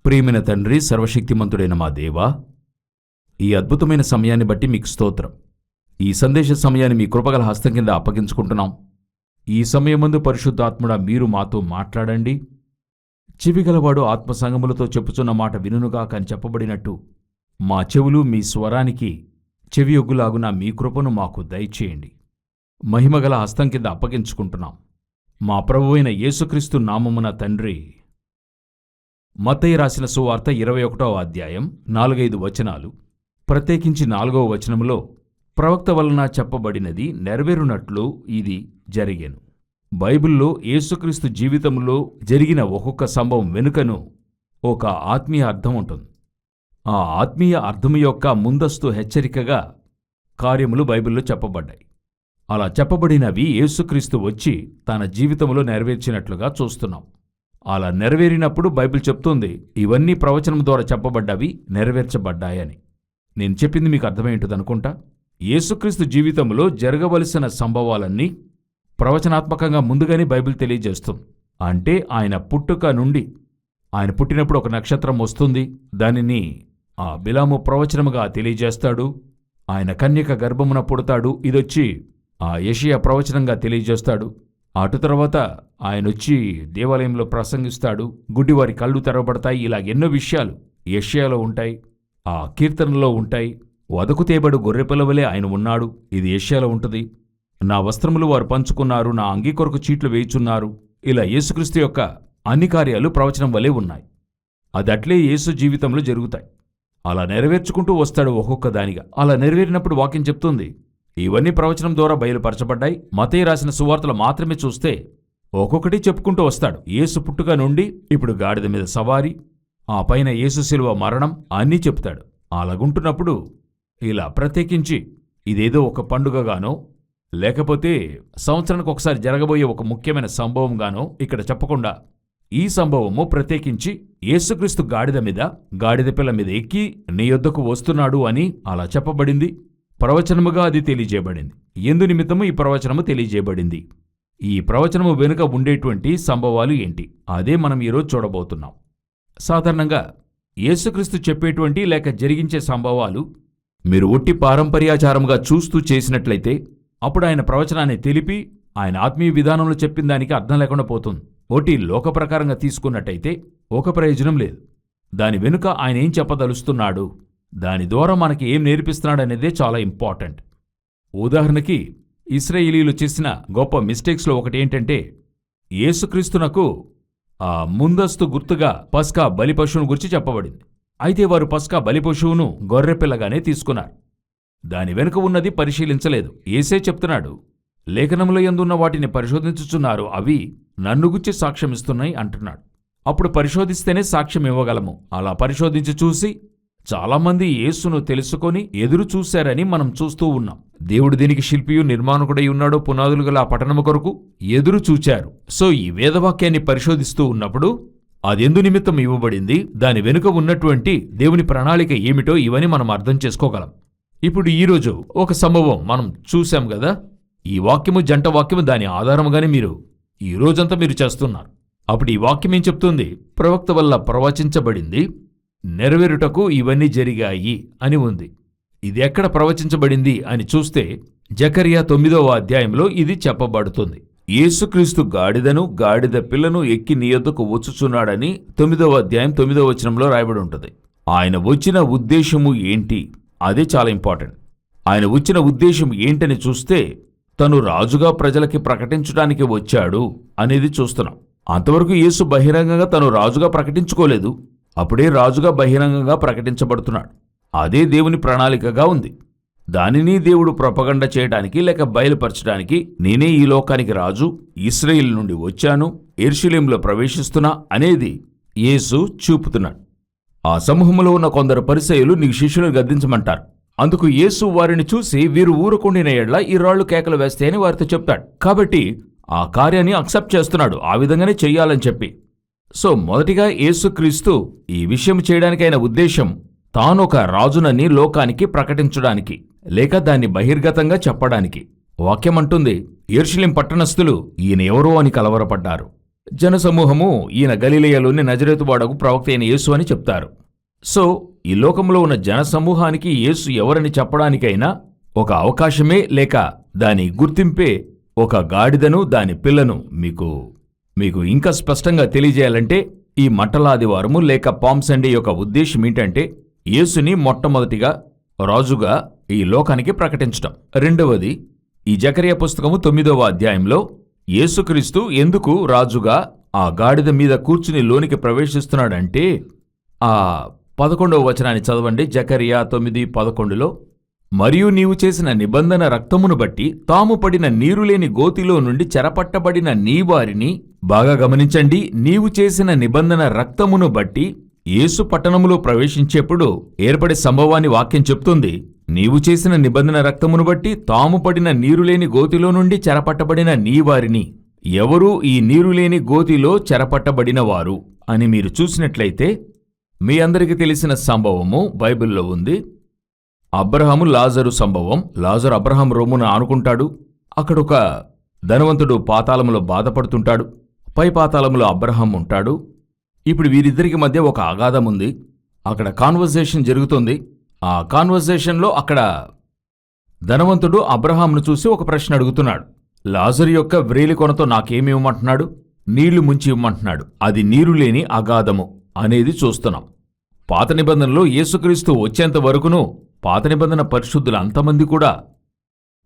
ప్రియమైన తండ్రి, సర్వశక్తిమంతుడైన మా దేవా, ఈ అద్భుతమైన సమయాన్ని బట్టి మీకు స్తోత్రం. ఈ సందేశ సమయాన్ని మీ కృపగల హస్తం కింద అప్పగించుకుంటున్నాం. ఈ సమయమందు పరిశుద్ధాత్ముడా మీరు మాతో మాట్లాడండి. చెవిగలవాడు ఆత్మసంగములతో చెప్పుచున్న మాట వినుగాక అని చెప్పబడినట్టు మా చెవులు మీ స్వరానికి చెవియొగ్గులాగున మీ కృపను మాకు దయచేయండి. మహిమగల హస్తం కింద అప్పగించుకుంటున్నాం. మా ప్రభువైన యేసుక్రీస్తు నామమున తండ్రి. మత్తయి రాసిన సువార్త 21వ అధ్యాయం 4-5 వచనాలు, ప్రత్యేకించి 4వ వచనములో ప్రవక్త వలన చెప్పబడినది నెరవేరునట్లు ఇది జరిగెను. బైబిల్లో యేసుక్రీస్తు జీవితంలో జరిగిన ఒక్కొక్క సంభవం వెనుకను ఒక ఆత్మీయ అర్థం ఉంటుంది. ఆ ఆత్మీయ అర్థము యొక్క ముందస్తు హెచ్చరికగా కార్యములు బైబిల్లో చెప్పబడ్డాయి. అలా చెప్పబడినవి యేసుక్రీస్తు వచ్చి తన జీవితంలో నెరవేర్చినట్లుగా చూస్తున్నాం. అలా నెరవేరినప్పుడు బైబిల్ చెప్తుంది ఇవన్నీ ప్రవచనం ద్వారా చెప్పబడ్డవి నెరవేర్చబడ్డాయని. నేను చెప్పింది మీకు అర్థమేంటదనుకుంటా. యేసుక్రీస్తు జీవితంలో జరగవలసిన సంభవాలన్నీ ప్రవచనాత్మకంగా ముందుగానే బైబిల్ తెలియజేస్తుంది. అంటే ఆయన పుట్టుక నుండి, ఆయన పుట్టినప్పుడు ఒక నక్షత్రం వస్తుంది, దానిని ఆ బిలాము ప్రవచనముగా తెలియజేస్తాడు. ఆయన కన్యక గర్భమున పుడతాడు, ఇదొచ్చి ఆ యెషయా ప్రవచనంగా తెలియజేస్తాడు. అటు తర్వాత ఆయనొచ్చి దేవాలయంలో ప్రసంగిస్తాడు, గుడ్డివారి కళ్ళు తెరవబడతాయి. ఇలా ఎన్నో విషయాలు యెషయాలో ఉంటాయి, ఆ కీర్తనలో ఉంటాయి. వదకు తేబడు గొర్రెపిల్లవలే ఆయన ఉన్నాడు, ఇది యెషయాలో ఉంటుంది. నా వస్త్రములు వారు పంచుకున్నారు, నా అంగీ కొరకు చీట్లు వేయుచున్నారు. ఇలా యేసుక్రీస్తు యొక్క అన్ని కార్యాలు ప్రవచనం వలె ఉన్నాయి. అదట్లే యేసు జీవితంలో జరుగుతాయి. అలా నెరవేర్చుకుంటూ వస్తాడు ఒక్కొక్క దానిగా. అలా నెరవేరినప్పుడు వాక్యం చెప్తుంది ఇవన్నీ ప్రవచనం ద్వారా బయలుపరచబడ్డాయి. మత్తయి రాసిన సువార్తలు మాత్రమే చూస్తే ఒక్కొక్కటి చెప్పుకుంటూ వస్తాడు. యేసు పుట్టుక నుండి ఇప్పుడు గాడిద మీద సవారీ, ఆ పైన యేసు శిలువ మరణం అన్నీ చెప్తాడు. అలాగుంటున్నప్పుడు ఇలా ప్రత్యేకించి ఇదేదో ఒక పండుగగానో లేకపోతే సంవత్సరానికి ఒకసారి జరగబోయే ఒక ముఖ్యమైన సంభవంగానో ఇక్కడ చెప్పకుండా ఈ సంభవము ప్రత్యేకించి యేసుక్రీస్తు గాడిద మీద, గాడిద పిల్ల మీద ఎక్కి నీ యొద్దకు వస్తున్నాడు అని అలా చెప్పబడింది. ప్రవచనముగా అది తెలియజేయబడింది. ఎందు నిమిత్తము ఈ ప్రవచనము తెలియజేయబడింది, ఈ ప్రవచనము వెనుక ఉండేటువంటి సంభవాలు ఏంటి, అదే మనం ఈరోజు చూడబోతున్నాం. సాధారణంగా యేసుక్రీస్తు చెప్పేటువంటి లేక జరిగించే సంభవాలు మీరు ఒట్టి పారంపర్యాచారముగా చూస్తూ చేసినట్లయితే అప్పుడు ఆయన ప్రవచనాన్ని తెలిపి ఆయన ఆత్మీయ విధానంలో చెప్పిన దానికి అర్థం లేకుండా పోతుంది. ఒట్టి లోక ప్రకారంగా తీసుకున్నట్టయితే ఒక ప్రయోజనం లేదు. దాని వెనుక ఆయన ఏం చెప్పదలుస్తున్నాడు, దాని ద్వారా మనకి ఏం నేర్పిస్తున్నాడనేదే చాలా ఇంపార్టెంట్. ఉదాహరణకి ఇశ్రాయేలీయులు చేసిన గొప్ప మిస్టేక్స్లో ఒకటి ఏంటంటే యేసుక్రీస్తునకు ముందస్తు గుర్తుగా పస్కా బలిపశువును గురించి చెప్పబడింది. అయితే వారు పస్కా బలిపశువును గొర్రెపిల్లగానే తీసుకున్నారు. దాని వెనుక ఉన్నది పరిశీలించలేదు. యేసే చెప్తున్నాడు లేఖనముల యందున్న వాటిని పరిశోధించుచున్నారు, అవి నన్ను గురించి సాక్ష్యమిస్తున్నాయి అంటున్నాడు. అప్పుడు పరిశోధిస్తేనే సాక్ష్యం ఇవ్వగలము. అలా పరిశోధించి చూసి చాలామంది యేసును తెలుసుకొని ఎదురు చూశారని మనం చూస్తూ ఉన్నాం. దేవుడు దీనికి శిల్పియు నిర్మాణకుడై ఉన్నాడో పునాదులు గల ఆ పట్టణము కొరకు ఎదురు చూచారు. సో ఈ వేదవాక్యాన్ని పరిశోధిస్తూ ఉన్నప్పుడు అదెందు నిమిత్తం ఇవ్వబడింది, దాని వెనుక ఉన్నటువంటి దేవుని ప్రణాళిక ఏమిటో ఇవన్నీ మనం అర్థం చేసుకోగలం. ఇప్పుడు ఈరోజు ఒక సంభవం మనం చూశాం కదా. ఈ వాక్యము జంట వాక్యము, దాని ఆధారముగానే మీరు ఈ రోజంతా మీరు చేస్తున్నారు. అప్పుడు ఈ వాక్యం ఏం చెప్తుంది, ప్రవక్త వల్ల ప్రవచించబడింది నెరవేరుటకు ఇవన్నీ జరిగాయి అని ఉంది. ఇది ఎక్కడ ప్రవచించబడింది అని చూస్తే జకర్యా 9వ అధ్యాయంలో ఇది చెప్పబడుతుంది. యేసుక్రీస్తు గాడిదను, గాడిద పిల్లను ఎక్కి నీ యొద్దకు వచ్చుచున్నాడని 9వ అధ్యాయం 9వ వచనంలో రాయబడి ఉంటుంది. ఆయన వచ్చిన ఉద్దేశము ఏంటి, అదే చాలా ఇంపార్టెంట్. ఆయన వచ్చిన ఉద్దేశం ఏంటని చూస్తే తను రాజుగా ప్రజలకి ప్రకటించడానికి వచ్చాడు అనేది చూస్తున్నాం. అంతవరకు యేసు బహిరంగంగా తను రాజుగా ప్రకటించుకోలేదు. అప్పుడే రాజుగా బహిరంగంగా ప్రకటించబడుతున్నాడు. అదే దేవుని ప్రణాళికగా ఉంది. దానిని దేవుడు ప్రొపగండ చేయడానికి లేక బయలుపరచడానికి నేనే ఈ లోకానికి రాజు, ఇశ్రాయేలు నుండి వచ్చాను, యెరూషలేములో ప్రవేశిస్తున్నా అనేది యేసు చూపుతున్నాడు. ఆ సమూహంలో ఉన్న కొందరు పరిసయ్యులు నీ శిష్యులను గద్దించమంటారు. అందుకు యేసు వారిని చూసి వీరు ఊరుకుండిన ఎడ్ల ఈ రాళ్లు కేకలు వేస్తే అని వారితో చెప్తాడు. కాబట్టి ఆ కార్యాన్ని అక్సెప్ట్ చేస్తున్నాడు, ఆ విధంగానే చెయ్యాలని చెప్పి. సో మొదటిగా యేసుక్రీస్తు ఈ విషయం చేయడానికి అయిన ఉద్దేశం తానొక రాజునని లోకానికి ప్రకటించడానికి లేక దాన్ని బహిర్గతంగా చెప్పడానికి. వాక్యమంటుంది యెరూషలేం పట్టణస్థులు ఈయన ఎవరో అని కలవరపడ్డారు. జనసమూహము ఈయన గలిలయలోని నజరేతువాడకు ప్రవక్త అయిన యేసు అని చెప్తారు. సో ఈ లోకంలో ఉన్న జనసమూహానికి యేసు ఎవరని చెప్పడానికైనా ఒక అవకాశమే లేక దాని గుర్తింపే ఒక గాడిదను దాని పిల్లను మీకు ఇంకా స్పష్టంగా తెలియజేయాలంటే ఈ మట్టలాదివారము లేక పామ్ సండే యొక్క ఉద్దేశం ఏంటంటే యేసుని మొట్టమొదటిగా రాజుగా ఈ లోకానికి ప్రకటించటం. రెండవది, ఈ జకర్యా పుస్తకము 9వ అధ్యాయంలో యేసుక్రీస్తు ఎందుకు రాజుగా ఆ గాడిద మీద కూర్చుని లోనికి ప్రవేశిస్తున్నాడంటే ఆ 11వ వచనాన్ని చదవండి. జకర్యా 9:11లో, మరియు నీవు చేసిన నిబంధన రక్తమును బట్టి తాము పడిన నీరులేని గోతిలో నుండి చెరపట్టబడిన నీ వారిని, బాగా గమనించండి, నీవు చేసిన నిబంధన రక్తమును బట్టి యేసు పట్టణములో ప్రవేశించేప్పుడు ఏర్పడే సంభవాన్ని వాక్యం చెప్తుంది. నీవు చేసిన నిబంధన రక్తమును బట్టి తాము పడిన నీరులేని గోతిలో నుండి చెరపట్టబడిన నీ వారిని. ఎవరు ఈ నీరులేని గోతిలో చెరపట్టబడినవారు అని మీరు చూసినట్లయితే మీ అందరికీ తెలిసిన సంభవము బైబిల్లో ఉంది. అబ్రహాము లాజరు సంభవం. లాజరు అబ్రహాం రొమ్మున ఆనుకుంటాడు. అక్కడొక ధనవంతుడు పాతాళములో బాధపడుతుంటాడు. పై పాతాళములో అబ్రహాం ఉంటాడు. ఇప్పుడు వీరిద్దరికి మధ్య ఒక అగాధం ఉంది. అక్కడ కాన్వర్సేషన్ జరుగుతుంది. ఆ కాన్వర్సేషన్లో అక్కడ ధనవంతుడు అబ్రహాంను చూసి ఒక ప్రశ్న అడుగుతున్నాడు. లాజరు యొక్క వ్రేలి కొనతో నాకేమి ఇవ్వమంటున్నాడు? నీళ్లు ముంచి ఇవ్వమంటున్నాడు. అది నీరు లేని అగాధము అనేది చూస్తున్నాం. పాత నిబంధనలో యేసుక్రీస్తు వచ్చేంత వరకును పాత నిబంధన పరిశుద్ధులు అంతమంది కూడా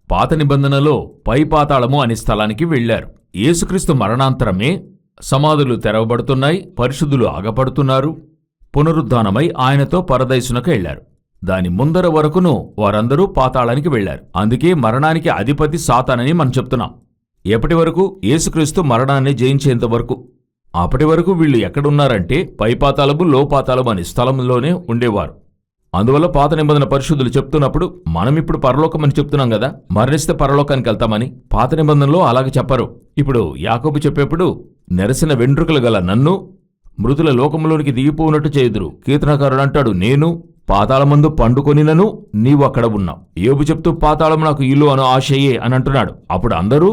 పాత నిబంధనలో పై పాతాళము అనే స్థలానికి వెళ్లారు. యేసుక్రీస్తు మరణాంతరమే సమాధులు తెరవబడుతున్నాయి, పరిశుద్ధులు ఆగపడుతున్నారు, పునరుద్ధానమై ఆయనతో పరదైసునకు వెళ్లారు. దాని ముందర వరకును వారందరూ పాతాళానికి వెళ్లారు. అందుకే మరణానికి అధిపతి సాతానని మనం చెప్తున్నాం. ఎప్పటి వరకు? యేసుక్రీస్తు మరణాన్ని జయించేంత వరకు. అప్పటి వరకు వీళ్ళు ఎక్కడున్నారంటే పైపాతాళము లోపాతాళము అనే స్థలంలోనే ఉండేవారు. అందువల్ల పాత నిబంధన పరిశుద్ధులు చెప్తున్నప్పుడు మనమిప్పుడు పరలోకం అని చెప్తున్నాం కదా, మరణిస్తే పరలోకానికి వెళ్తామని. పాత నిబంధనలో అలాగే చెప్పరు. ఇప్పుడు యాకోబు చెప్పేప్పుడు నెరసిన వెంట్రుకలు గల నన్ను మృతుల లోకంలోనికి దిగిపోనట్టు చేయుదురు. కీర్తనకారుడు అంటాడు, నేను పాతాళమందు పండుకొనినను నీవు అక్కడ ఉన్నావు. యోబు చెప్తూ పాతాళం నాకు ఇల్లు అను ఆశయే అని అంటున్నాడు. అప్పుడు అందరూ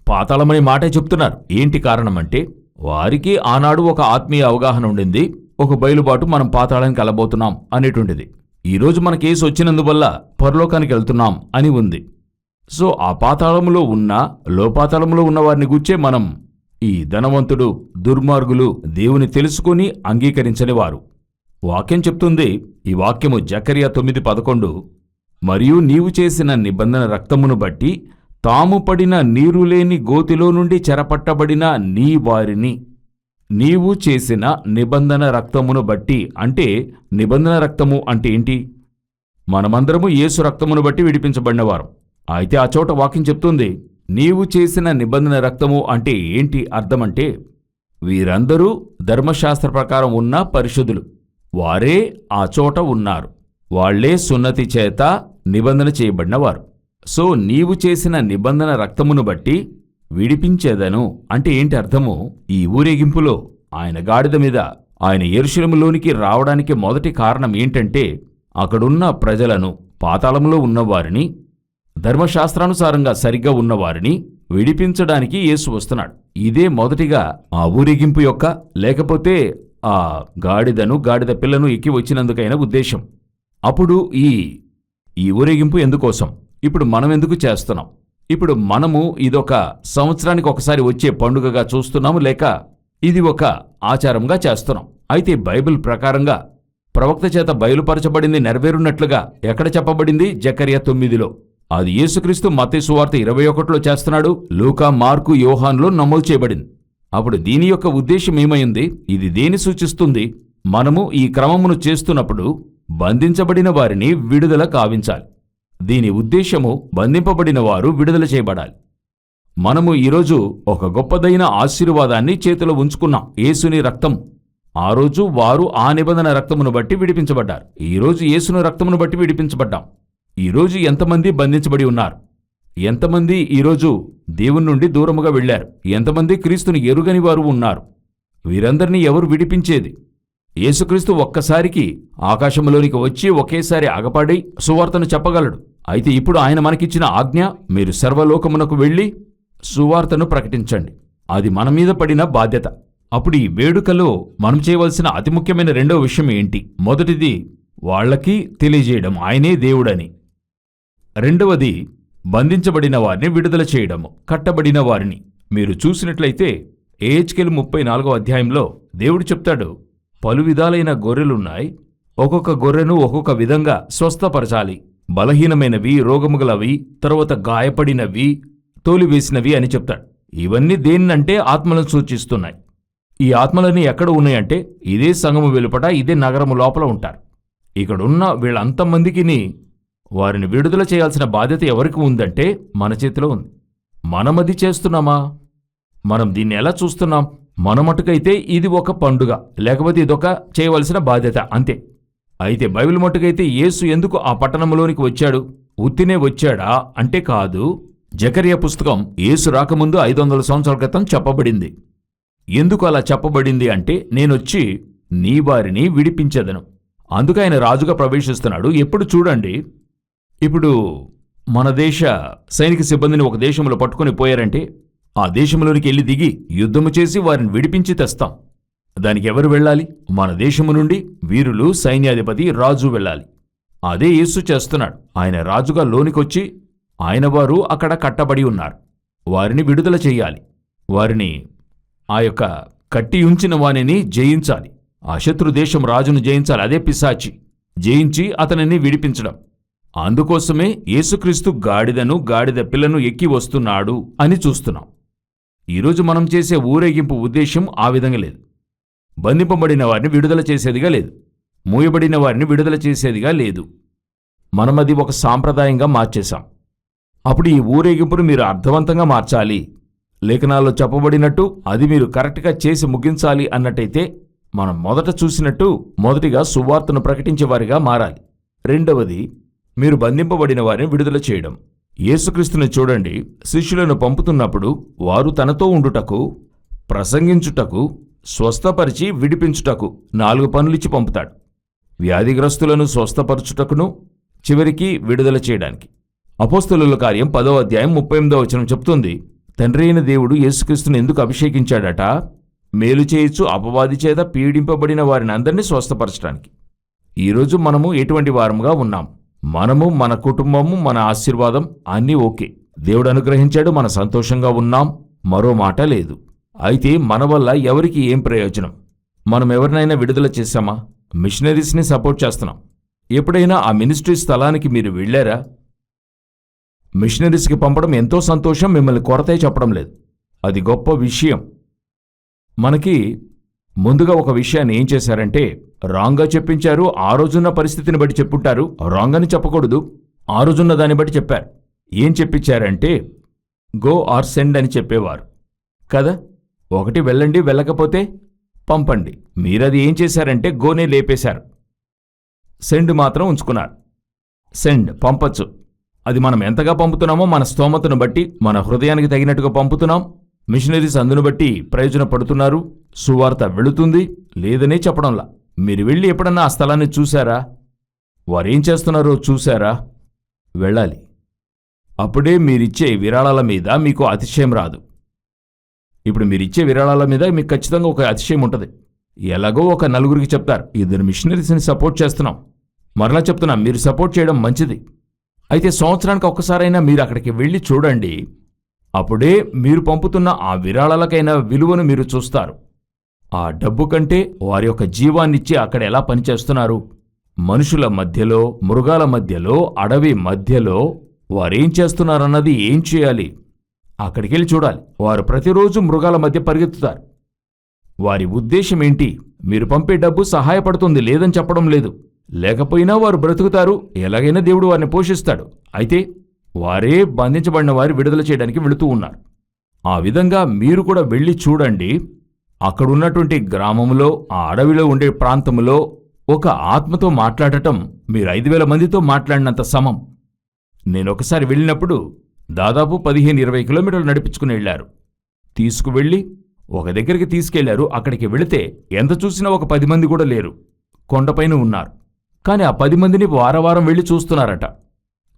పాతాళమనే మాటే చెప్తున్నారు. ఏంటి కారణమంటే వారికి ఆనాడు ఒక ఆత్మీయ అవగాహన ఉండింది. ఒక బయలుబాటు, మనం పాతాళానికి వెళ్ళబోతున్నాం అనేటువంటిది. ఈరోజు మన కేసు వచ్చినందువల్ల పరలోకానికి వెళ్తున్నాం అని ఉంది. సో ఆ పాతాళములో ఉన్న లోపాతాళములో ఉన్న వారిని గుచ్చే మనం ఈ ధనవంతుడు, దుర్మార్గులు దేవుని తెలుసుకుని అంగీకరించని వారు. వాక్యం చెప్తుంది. ఈ వాక్యము జకర్యా 9:11, మరియు నీవు చేసిన నిబంధన రక్తమును బట్టి తాము పడిన నీరులేని గోతిలో నుండి చెరపట్టబడిన నీ వారిని. నీవు చేసిన నిబంధన రక్తమును బట్టి అంటే నిబంధన రక్తము అంటే ఏంటి? మనమందరము యేసు రక్తమును బట్టి విడిపించబడినవారు. అయితే ఆ చోట వాక్యం చెప్తుంది, నీవు చేసిన నిబంధన రక్తము అంటే ఏంటి అర్థమంటే వీరందరూ ధర్మశాస్త్ర ప్రకారం ఉన్న పరిశుద్ధులు. వారే ఆ చోట ఉన్నారు. వాళ్లే సున్నతి చేత నిబంధన చేయబడినవారు. సో నీవు చేసిన నిబంధన రక్తమును బట్టి విడిపించేదను అంటే ఏంటి అర్థము? ఈ ఊరేగింపులో ఆయన గాడిద మీద ఆయన యెరూషలేములోనికి రావడానికి మొదటి కారణం ఏంటంటే అక్కడున్న ప్రజలను, పాతాళంలో ఉన్నవారిని, ధర్మశాస్త్రానుసారంగా సరిగ్గా ఉన్నవారిని విడిపించడానికి యేసు వస్తున్నాడు. ఇదే మొదటిగా ఆ ఊరేగింపు యొక్క, లేకపోతే ఆ గాడిద పిల్లను ఎక్కి వచ్చినందుకైన ఉద్దేశం. అప్పుడు ఈ ఊరేగింపు ఎందుకోసం? ఇప్పుడు మనం ఎందుకు చేస్తున్నాం? ఇప్పుడు మనము ఇదొక సంవత్సరానికి ఒకసారి వచ్చే పండుగగా చూస్తున్నాము, లేక ఇది ఒక ఆచారంగా చేస్తున్నాం. అయితే బైబిల్ ప్రకారంగా ప్రవక్త చేత బయలుపరచబడింది నెరవేరున్నట్లుగా ఎక్కడ చెప్పబడింది? జకర్యా 9లో. అది యేసుక్రీస్తు మత్తయి సువార్త 21లో చేస్తున్నాడు. లూకా, మార్కు, యోహాన్లో నమోదు చేయబడింది. అప్పుడు దీని యొక్క ఉద్దేశం ఏమైంది? ఇది దేని సూచిస్తుంది? మనము ఈ క్రమమును చేస్తున్నప్పుడు బంధించబడిన వారిని విడుదల కావించాలి. దీని ఉద్దేశము బంధింపబడిన వారు విడుదల చేయబడాలి. మనము ఈరోజు ఒక గొప్పదైన ఆశీర్వాదాన్ని చేతిలో ఉంచుకున్నాం, యేసుని రక్తం. ఆ రోజు వారు ఆ నిబంధన రక్తమును బట్టి విడిపించబడ్డారు. ఈరోజు యేసుని రక్తమును బట్టి విడిపించబడ్డాం. ఈరోజు ఎంతమంది బంధించబడి ఉన్నారు? ఎంతమంది ఈరోజు దేవుని నుండి దూరముగా వెళ్లారు? ఎంతమంది క్రీస్తుని ఎరుగని వారు ఉన్నారు? వీరందరినీ ఎవరు విడిపించేది? యేసుక్రీస్తు ఒక్కసారికి ఆకాశంలోనికి వచ్చి ఒకేసారి అగపడి సువార్తను చెప్పగలడు. అయితే ఇప్పుడు ఆయన మనకిచ్చిన ఆజ్ఞ, మీరు సర్వలోకమునకు వెళ్ళి సువార్తను ప్రకటించండి. అది మన మీద పడిన బాధ్యత. అప్పుడు ఈ వేడుకలో మనం చేయవలసిన అతి ముఖ్యమైన రెండవ విషయం ఏంటి? మొదటిది, వాళ్ళకి తెలియజేయడం ఆయనే దేవుడని. రెండవది, బంధించబడిన వారిని విడుదల చేయడము, కట్టబడిన వారిని. మీరు చూసినట్లయితే ఎహెచ్కేలు 34వ అధ్యాయంలో దేవుడు చెప్తాడు, పలు విధాలైన గొర్రెలున్నాయి, ఒక్కొక్క గొర్రెను ఒక్కొక్క విధంగా స్వస్థపరచాలి. బలహీనమైనవి, రోగముగలవి, తరువాత గాయపడినవి, తోలివేసినవి అని చెప్తాడు. ఇవన్నీ దేన్నంటే ఆత్మలను సూచిస్తున్నాయి. ఈ ఆత్మలన్నీ ఎక్కడ ఉన్నాయంటే ఇదే సంఘము వెలుపట, ఇదే నగరము లోపల ఉంటారు. ఇక్కడున్న వీళ్ళంతమందికిని వారిని విడుదల చేయాల్సిన బాధ్యత ఎవరికి ఉందంటే మన చేతిలో ఉంది. మనమది చేస్తున్నామా? మనం దీన్ని ఎలా చూస్తున్నాం? మన మటుకైతే ఇది ఒక పండుగ, లేకపోతే ఇదొక చేయవలసిన బాధ్యత అంతే. అయితే బైబిల్ మటుకైతే యేసు ఎందుకు ఆ పట్టణంలోనికి వచ్చాడు? ఉత్తినే వచ్చాడా అంటే కాదు. జకర్యా పుస్తకం యేసు రాకముందు 500 సంవత్సరాల క్రితం చెప్పబడింది. ఎందుకు అలా చెప్పబడింది అంటే, నేనొచ్చి నీ వారిని విడిపించెదను. అందుకు ఆయన రాజుగా ప్రవేశిస్తున్నాడు. ఎప్పుడు చూడండి, ఇప్పుడు మన దేశ సైనిక సిబ్బందిని ఒక దేశంలో పట్టుకొని పోయారంటే ఆ దేశంలోనికి వెళ్ళి దిగి యుద్ధము చేసి వారిని విడిపించి తెస్తాం. దానికి ఎవరు వెళ్ళాలి? మన దేశము నుండి వీరులు, సైన్యాధిపతి, రాజు వెళ్ళాలి. అదే యేసు చేస్తున్నాడు. ఆయన రాజుగా లోనికొచ్చి ఆయన వారు అక్కడ కట్టబడి ఉన్నారు. వారిని విడుదల చెయ్యాలి. వారిని ఆ యొక్క కట్టి ఉంచిన వానిని జయించాలి. ఆ శత్రు దేశం రాజును జయించాలి. అదే పిశాచి. జయించి అతనిని విడిపించడం. అందుకోసమే యేసుక్రీస్తు గాడిదను, గాడిద పిల్లను ఎక్కి వస్తున్నాడు అని చూస్తున్నాం. ఈరోజు మనం చేసే ఊరేగింపు ఉద్దేశం ఆ విధంగా లేదు. బంధింపబడిన వారిని విడుదల చేసేదిగా లేదు. మూయబడిన వారిని విడుదల చేసేదిగా లేదు. మనమది ఒక సాంప్రదాయంగా మార్చేశాం. అప్పుడు ఈ ఊరేగింపును మీరు అర్థవంతంగా మార్చాలి. లేఖనాల్లో చెప్పబడినట్టు అది మీరు కరెక్ట్గా చేసి ముగించాలి అన్నట్టయితే మనం మొదట చూసినట్టు మొదటిగా సువార్తను ప్రకటించేవారిగా మారాలి. రెండవది, మీరు బంధింపబడిన వారిని విడుదల చేయడం. యేసుక్రీస్తుని చూడండి, శిష్యులను పంపుతున్నప్పుడు వారు తనతో ఉండుటకు, ప్రసంగించుటకు, స్వస్థపరిచి విడిపించుటకు 4 పనులిచ్చి పంపుతాడు. వ్యాధిగ్రస్తులను స్వస్థపరచుటకును, చివరికి విడుదల చేయడానికి. అపోస్తలుల కార్యం 10వ అధ్యాయం 38వ వచనం చెప్తుంది, తండ్రి అయిన దేవుడు యేసుక్రీస్తుని ఎందుకు అభిషేకించాడట? మేలు చేయొచ్చు అపవాది చేత పీడింపబడిన వారిని అందరినీ స్వస్థపరచడానికి. ఈరోజు మనము ఎటువంటి వారముగా ఉన్నాం? మనము, మన కుటుంబము, మన ఆశీర్వాదం అన్నీ ఓకే. దేవుడు అనుగ్రహించాడు, మన సంతోషంగా ఉన్నాం, మరో మాట లేదు. అయితే మన వల్ల ఎవరికి ఏం ప్రయోజనం? మనం ఎవరినైనా విడుదల చేశామా? మిషనరీస్ని సపోర్ట్ చేస్తున్నాం. ఎప్పుడైనా ఆ మినిస్ట్రీ స్థలానికి మీరు వెళ్ళారా? మిషనరీస్కి పంపడం ఎంతో సంతోషం, మిమ్మల్ని కొరతే చెప్పడం లేదు. అది గొప్ప విషయం. మనకి ముందుగా ఒక విషయాన్ని ఏం చేశారంటే రాంగ్గా చెప్పించారు. ఆ రోజున్న పరిస్థితిని బట్టి చెప్పుంటారు. రాంగ్ అని చెప్పకూడదు, ఆ రోజున్న దాన్ని బట్టి చెప్పారు. ఏం చెప్పించారంటే గో ఆర్ సెండ్ అని చెప్పేవారు కదా. ఒకటి వెళ్ళండి, వెళ్ళకపోతే పంపండి. మీరది ఏం చేశారంటే గోనే లేపేశారు, సెండ్ మాత్రం ఉంచుకున్నారు. సెండ్ పంపచ్చు. అది మనం ఎంతగా పంపుతున్నామో మన స్తోమతను బట్టి, మన హృదయానికి తగినట్టుగా పంపుతున్నాం. మిషనరీస్ అందును బట్టి ప్రయోజనపడుతున్నారు. సువార్త వెళుతుంది, లేదనే చెప్పడంలా. మీరు వెళ్ళి ఎప్పుడన్నా ఆ స్థలాన్ని చూశారా? వారేం చేస్తున్నారో చూశారా? వెళ్ళాలి. అప్పుడే మీరిచ్చే విరాళాల మీద మీకు అతిశయం రాదు. ఇప్పుడు మీరిచ్చే విరాళాల మీద మీకు ఖచ్చితంగా ఒక అతిశయం ఉంటుంది. ఎలాగో ఒక నలుగురికి చెప్తారు, 2 మిషనరీస్ని సపోర్ట్ చేస్తున్నాం. మరలా చెప్తున్నాం, మీరు సపోర్ట్ చేయడం మంచిది. అయితే సంవత్సరానికి ఒక్కసారైనా మీరు అక్కడికి వెళ్ళి చూడండి. అప్పుడే మీరు పంపుతున్న ఆ విరాళాలకైనా విలువను మీరు చూస్తారు. ఆ డబ్బు కంటే వారి యొక్క జీవాన్నిచ్చి అక్కడ ఎలా పనిచేస్తున్నారు, మనుషుల మధ్యలో, మృగాల మధ్యలో, అడవి మధ్యలో వారేం చేస్తున్నారన్నది, ఏం చేయాలి అక్కడికెళ్ళి చూడాలి. వారు ప్రతిరోజు మృగాల మధ్య పరిగెత్తుతారు. వారి ఉద్దేశం ఏంటి? మీరు పంపే డబ్బు సహాయపడుతుంది, లేదని చెప్పడం లేదు. లేకపోయినా వారు బ్రతుకుతారు, ఎలాగైనా దేవుడు వారిని పోషిస్తాడు. అయితే వారే బంధించబడిన వారి విడుదల చేయడానికి వెళుతూ ఉన్నారు. ఆ విధంగా మీరు కూడా వెళ్ళి చూడండి. అక్కడున్నటువంటి గ్రామంలో, ఆ అడవిలో ఉండే ప్రాంతంలో ఒక ఆత్మతో మాట్లాడటం మీరు 5,000 మందితో మాట్లాడినంత సమం. నేనొకసారి వెళ్ళినప్పుడు దాదాపు 15-20 కిలోమీటర్లు నడిపించుకుని వెళ్లారు. తీసుకువెళ్ళి ఒక దగ్గరికి తీసుకెళ్లారు. అక్కడికి వెళితే ఎంత చూసినా ఒక 10 మంది కూడా లేరు. కొండపైన ఉన్నారు. కానీ ఆ 10 మందిని వారం వెళ్ళి చూస్తున్నారట.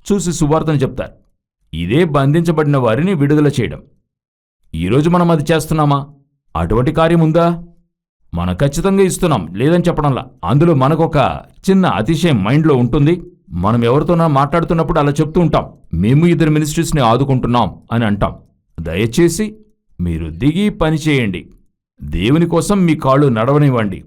చూసి సువార్తను చెప్తారు. ఇదే బంధించబడిన వారిని విడుదల చేయడం. ఈరోజు మనం అది చేస్తున్నామా? అటువంటి కార్యం ఉందా? మనం ఖచ్చితంగా ఇస్తున్నాం, లేదని చెప్పడంలా. అందులో మనకొక చిన్న అతిశయం మైండ్లో ఉంటుంది. మనం ఎవరితోనా మాట్లాడుతున్నప్పుడు అలా చెప్తూ ఉంటాం, మేము 2 మినిస్ట్రీస్ని ఆదుకుంటున్నాం అని అంటాం. దయచేసి మీరు దిగి పని చేయండి. దేవుని కోసం మీ కాళ్ళు నడవనివ్వండి.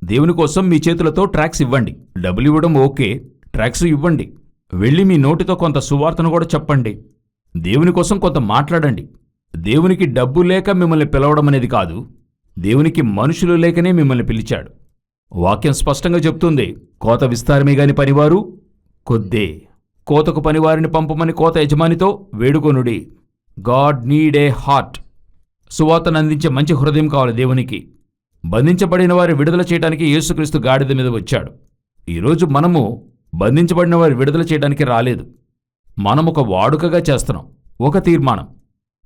దేవుని కోసం మీ చేతులతో ట్రాక్స్ ఇవ్వండి. డబ్బులు ఇవ్వడం ఓకే, ట్రాక్స్ ఇవ్వండి. వెళ్ళి మీ నోటితో కొంత సువార్తను కూడా చెప్పండి. దేవుని కోసం కొంత మాట్లాడండి. దేవునికి డబ్బు లేక మిమ్మల్ని పిలవడం అనేది కాదు, దేవునికి మనుషులు లేకనే మిమ్మల్ని పిలిచాడు. వాక్యం స్పష్టంగా చెప్తుంది, కోత విస్తారమే గాని పనివారు కొద్దే. కోతకు పనివారిని పంపమని కోత యజమానితో వేడుకొనుడి. God need a heart. సువార్తను అందించే మంచి హృదయం కావాలి దేవునికి. బంధించబడిన వారి విడుదల చేయడానికి యేసుక్రీస్తు గాడిద మీద వచ్చాడు. ఈరోజు మనము బంధించబడిన వారి విడుదల చేయడానికి రాలేదు. మనం ఒక వాడుకగా చేస్తున్నాం. ఒక తీర్మానం,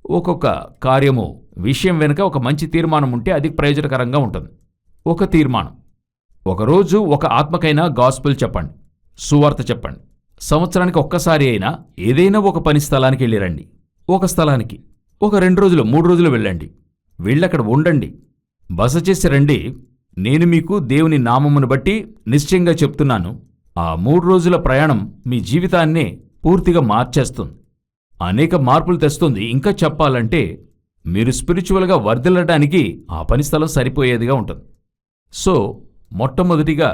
ఒక్కొక్క కార్యము విషయం వెనుక ఒక మంచి తీర్మానం ఉంటే అది ప్రయోజనకరంగా ఉంటుంది. ఒక తీర్మానం, ఒకరోజు ఒక ఆత్మకైనా గాస్పెల్ చెప్పండి, సువార్త చెప్పండి. సంవత్సరానికి ఒక్కసారి అయినా ఏదైనా ఒక పని స్థలానికి వెళ్ళిరండి. ఒక స్థలానికి ఒక 2 రోజులు 3 రోజులు వెళ్ళండి. వెళ్ళక్కడ ఉండండి, బస చేసి రండి. నేను మీకు దేవుని నామమును బట్టి నిశ్చయంగా చెప్తున్నాను, ఆ 3 రోజుల ప్రయాణం మీ జీవితాన్నే పూర్తిగా మార్చేస్తుంది, అనేక మార్పులు తెస్తుంది. ఇంకా చెప్పాలంటే మీరు స్పిరిచువల్గా వర్ధిల్లడానికి ఆ పని స్థలం సరిపోయేదిగా ఉంటుంది. మొట్టమొదటిగా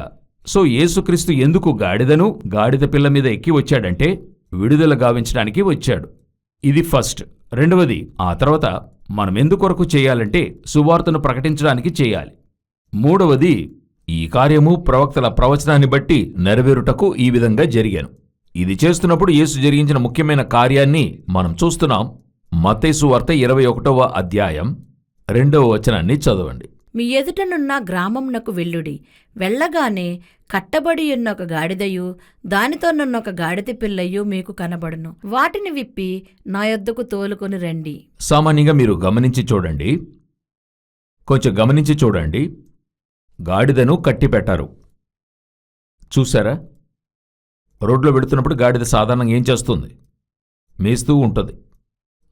యేసుక్రీస్తు ఎందుకు గాడిదను గాడిద పిల్ల మీద ఎక్కి వచ్చాడంటే విడుదల గావించడానికి వచ్చాడు. ఇది ఫస్ట్. రెండవది, ఆ తర్వాత మనం ఎందుకొరకు చేయాలంటే సువార్తను ప్రకటించడానికి చేయాలి. మూడవది, ఈ కార్యము ప్రవక్తల ప్రవచనాన్ని బట్టి నెరవేరుటకు ఈ విధంగా జరిగాను. ఇది చేస్తున్నప్పుడు యేసు జరిగించిన ముఖ్యమైన కార్యాన్ని మనం చూస్తున్నాం. మత్తయి సువార్త 21వ అధ్యాయం 2వ వచనాన్ని చదవండి. మీ ఎదుటనున్న గ్రామమునకు వెళ్ళుడి. వెళ్ళగానే కట్టబడియున్న ఒక గాడిదయు దానితోనున్న ఒక గాడిద పిల్లయు మీకు కనబడును. వాటిని విప్పి నా యొద్దకు తోలుకొని రండి. సామాన్యంగా మీరు గమనించి చూడండి, కొంచెం గమనించి చూడండి. గాడిదను కట్టిపెట్టారు, చూసారా? రోడ్లో వెడుతున్నప్పుడు గాడిద సాధారణంగా ఏం చేస్తుంది? మేస్తూ ఉంటుంది.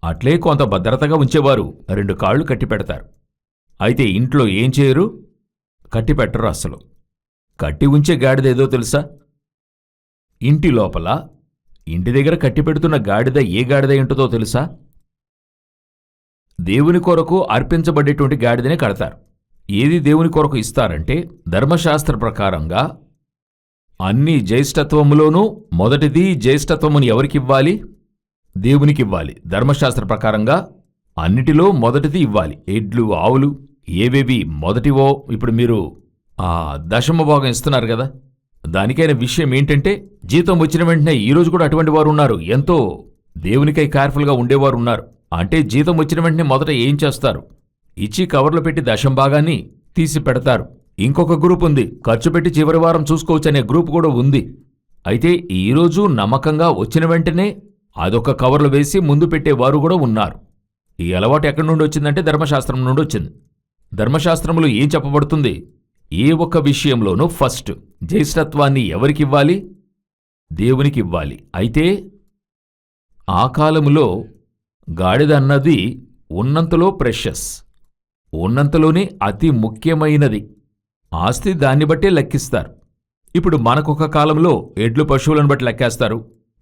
అట్లే కొంత భద్రతగా ఉంచేవారు 2 కాళ్ళు కట్టిపెడతారు. అయితే ఇంట్లో ఏం చేయరు? కట్టిపెట్టరు అస్సలు. కట్టి ఉంచే గాడిద ఏదో తెలుసా? ఇంటి లోపల, ఇంటి దగ్గర కట్టిపెడుతున్న గాడిద ఏ గాడిద ఏంటో తెలుసా? దేవుని కొరకు అర్పించబడేటువంటి గాడిదనే కడతారు. ఏది దేవుని కొరకు ఇస్తారంటే, ధర్మశాస్త్ర ప్రకారంగా అన్ని జ్యేష్ఠత్వములోనూ మొదటిది జ్యేష్ఠత్వముని ఎవరికివ్వాలి? దేవునికివ్వాలి. ధర్మశాస్త్ర ప్రకారంగా అన్నిటిలో మొదటిది ఇవ్వాలి. ఎడ్లు, ఆవులు ఏవేవి మొదటివో ఇప్పుడు మీరు దశమ భాగం ఇస్తున్నారు కదా. దానికైన విషయం ఏంటంటే, జీతం వచ్చిన వెంటనే ఈరోజు కూడా అటువంటి వారు ఉన్నారు. ఎంతో దేవునికై కేర్ఫుల్గా ఉండేవారు ఉన్నారు. అంటే జీతం వచ్చిన వెంటనే మొదట ఏం చేస్తారు? ఇచ్చి కవర్లో పెట్టి దశమ భాగాన్ని తీసి పెడతారు. ఇంకొక గ్రూప్ ఉంది, ఖర్చు పెట్టి చివరి వారం చూసుకోవచ్చు అనే గ్రూప్ కూడా ఉంది. అయితే ఈరోజు నమ్మకంగా వచ్చిన వెంటనే అదొక కవర్లో వేసి ముందు పెట్టేవారు కూడా ఉన్నారు. ఈ అలవాటు ఎక్కడి నుండి వచ్చిందంటే ధర్మశాస్త్రం నుండి వచ్చింది. ధర్మశాస్త్రంలో ఏం చెప్పబడుతుంది? ఏ ఒక్క విషయంలోనూ ఫస్ట్ జ్యేష్ఠత్వాన్ని ఎవరికివ్వాలి? దేవునికివ్వాలి. అయితే ఆ కాలములో గాడిద అన్నది ఉన్నంతలో ప్రెషస్, ఉన్నంతలోనే అతి ముఖ్యమైనది. ఆస్తి దాన్ని బట్టే లెక్కిస్తారు. ఇప్పుడు మనకొక కాలంలో ఎడ్లు, పశువులను బట్టి లెక్కేస్తారు.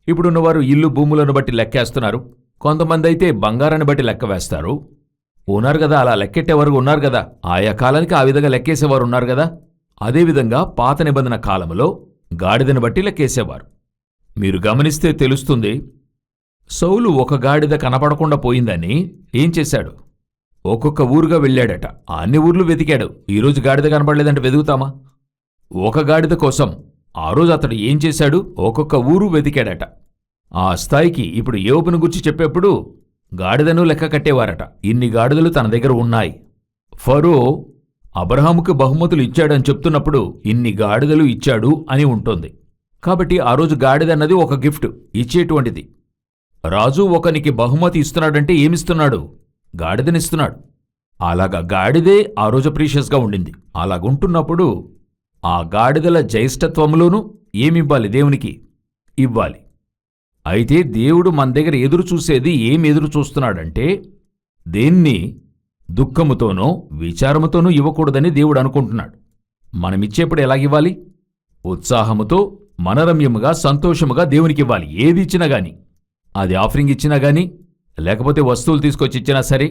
ఇప్పుడున్నవారు ఇల్లు, భూములను బట్టి లెక్కేస్తున్నారు. కొంతమంది అయితే బంగారాన్ని బట్టి లెక్క వేస్తారు. ఉన్నారు కదా, అలా లెక్కెట్టేవారు ఉన్నారు కదా. ఆయా కాలానికి ఆ విధంగా లెక్కేసేవారు ఉన్నారు కదా. అదేవిధంగా పాత నిబంధన కాలంలో గాడిదను బట్టి లెక్కేసేవారు. మీరు గమనిస్తే తెలుస్తుంది. సౌలు ఒక గాడిద కనపడకుండా పోయిందని ఏం చేశాడు? ఒక్కొక్క ఊరుగా వెళ్ళాడట. అన్ని ఊర్లు వెతికాడు. ఈరోజు గాడిద కనపడలేదంటే వెతుకుతామా? ఒక గాడిద కోసం ఆ రోజు అతడు ఏం చేశాడు? ఒక్కొక్క ఊరు వెతికాడట. ఆ స్థాయికి ఇప్పుడు యోబును గురించి చెప్పేప్పుడు గాడిదను లెక్క కట్టేవారట. ఇన్ని గాడిదలు తన దగ్గర ఉన్నాయి. ఫరో అబ్రహాముకు బహుమతులు ఇచ్చాడని చెప్తున్నప్పుడు ఇన్ని గాడిదలు ఇచ్చాడు అని ఉంటుంది. కాబట్టి ఆ రోజు గాడిదన్నది ఒక గిఫ్ట్, ఇచ్చేటువంటిది. రాజు ఒకనికి బహుమతి ఇస్తున్నాడంటే ఏమిస్తున్నాడు? గాడిదనిస్తున్నాడు. అలాగా గాడిదే ఆ రోజు ప్రీషియస్గా ఉండింది. అలాగుంటున్నప్పుడు ఆ గాడిదల జ్యేష్ఠత్వంలోనూ ఏమివ్వాలి? దేవునికి ఇవ్వాలి. అయితే దేవుడు మన దగ్గర ఎదురు చూసేది ఏం ఎదురు చూస్తున్నాడంటే, దేన్ని దుఃఖముతోనో విచారముతోనూ ఇవ్వకూడదని దేవుడు అనుకుంటున్నాడు. మనమిచ్చేప్పుడు ఎలాగివ్వాలి? ఉత్సాహముతో, మనరమ్యముగా, సంతోషముగా దేవునికివ్వాలి. ఏది ఇచ్చినా గాని, అది ఆఫరింగ్ ఇచ్చినా గాని, లేకపోతే వస్తువులు తీసుకొచ్చి ఇచ్చినా సరే,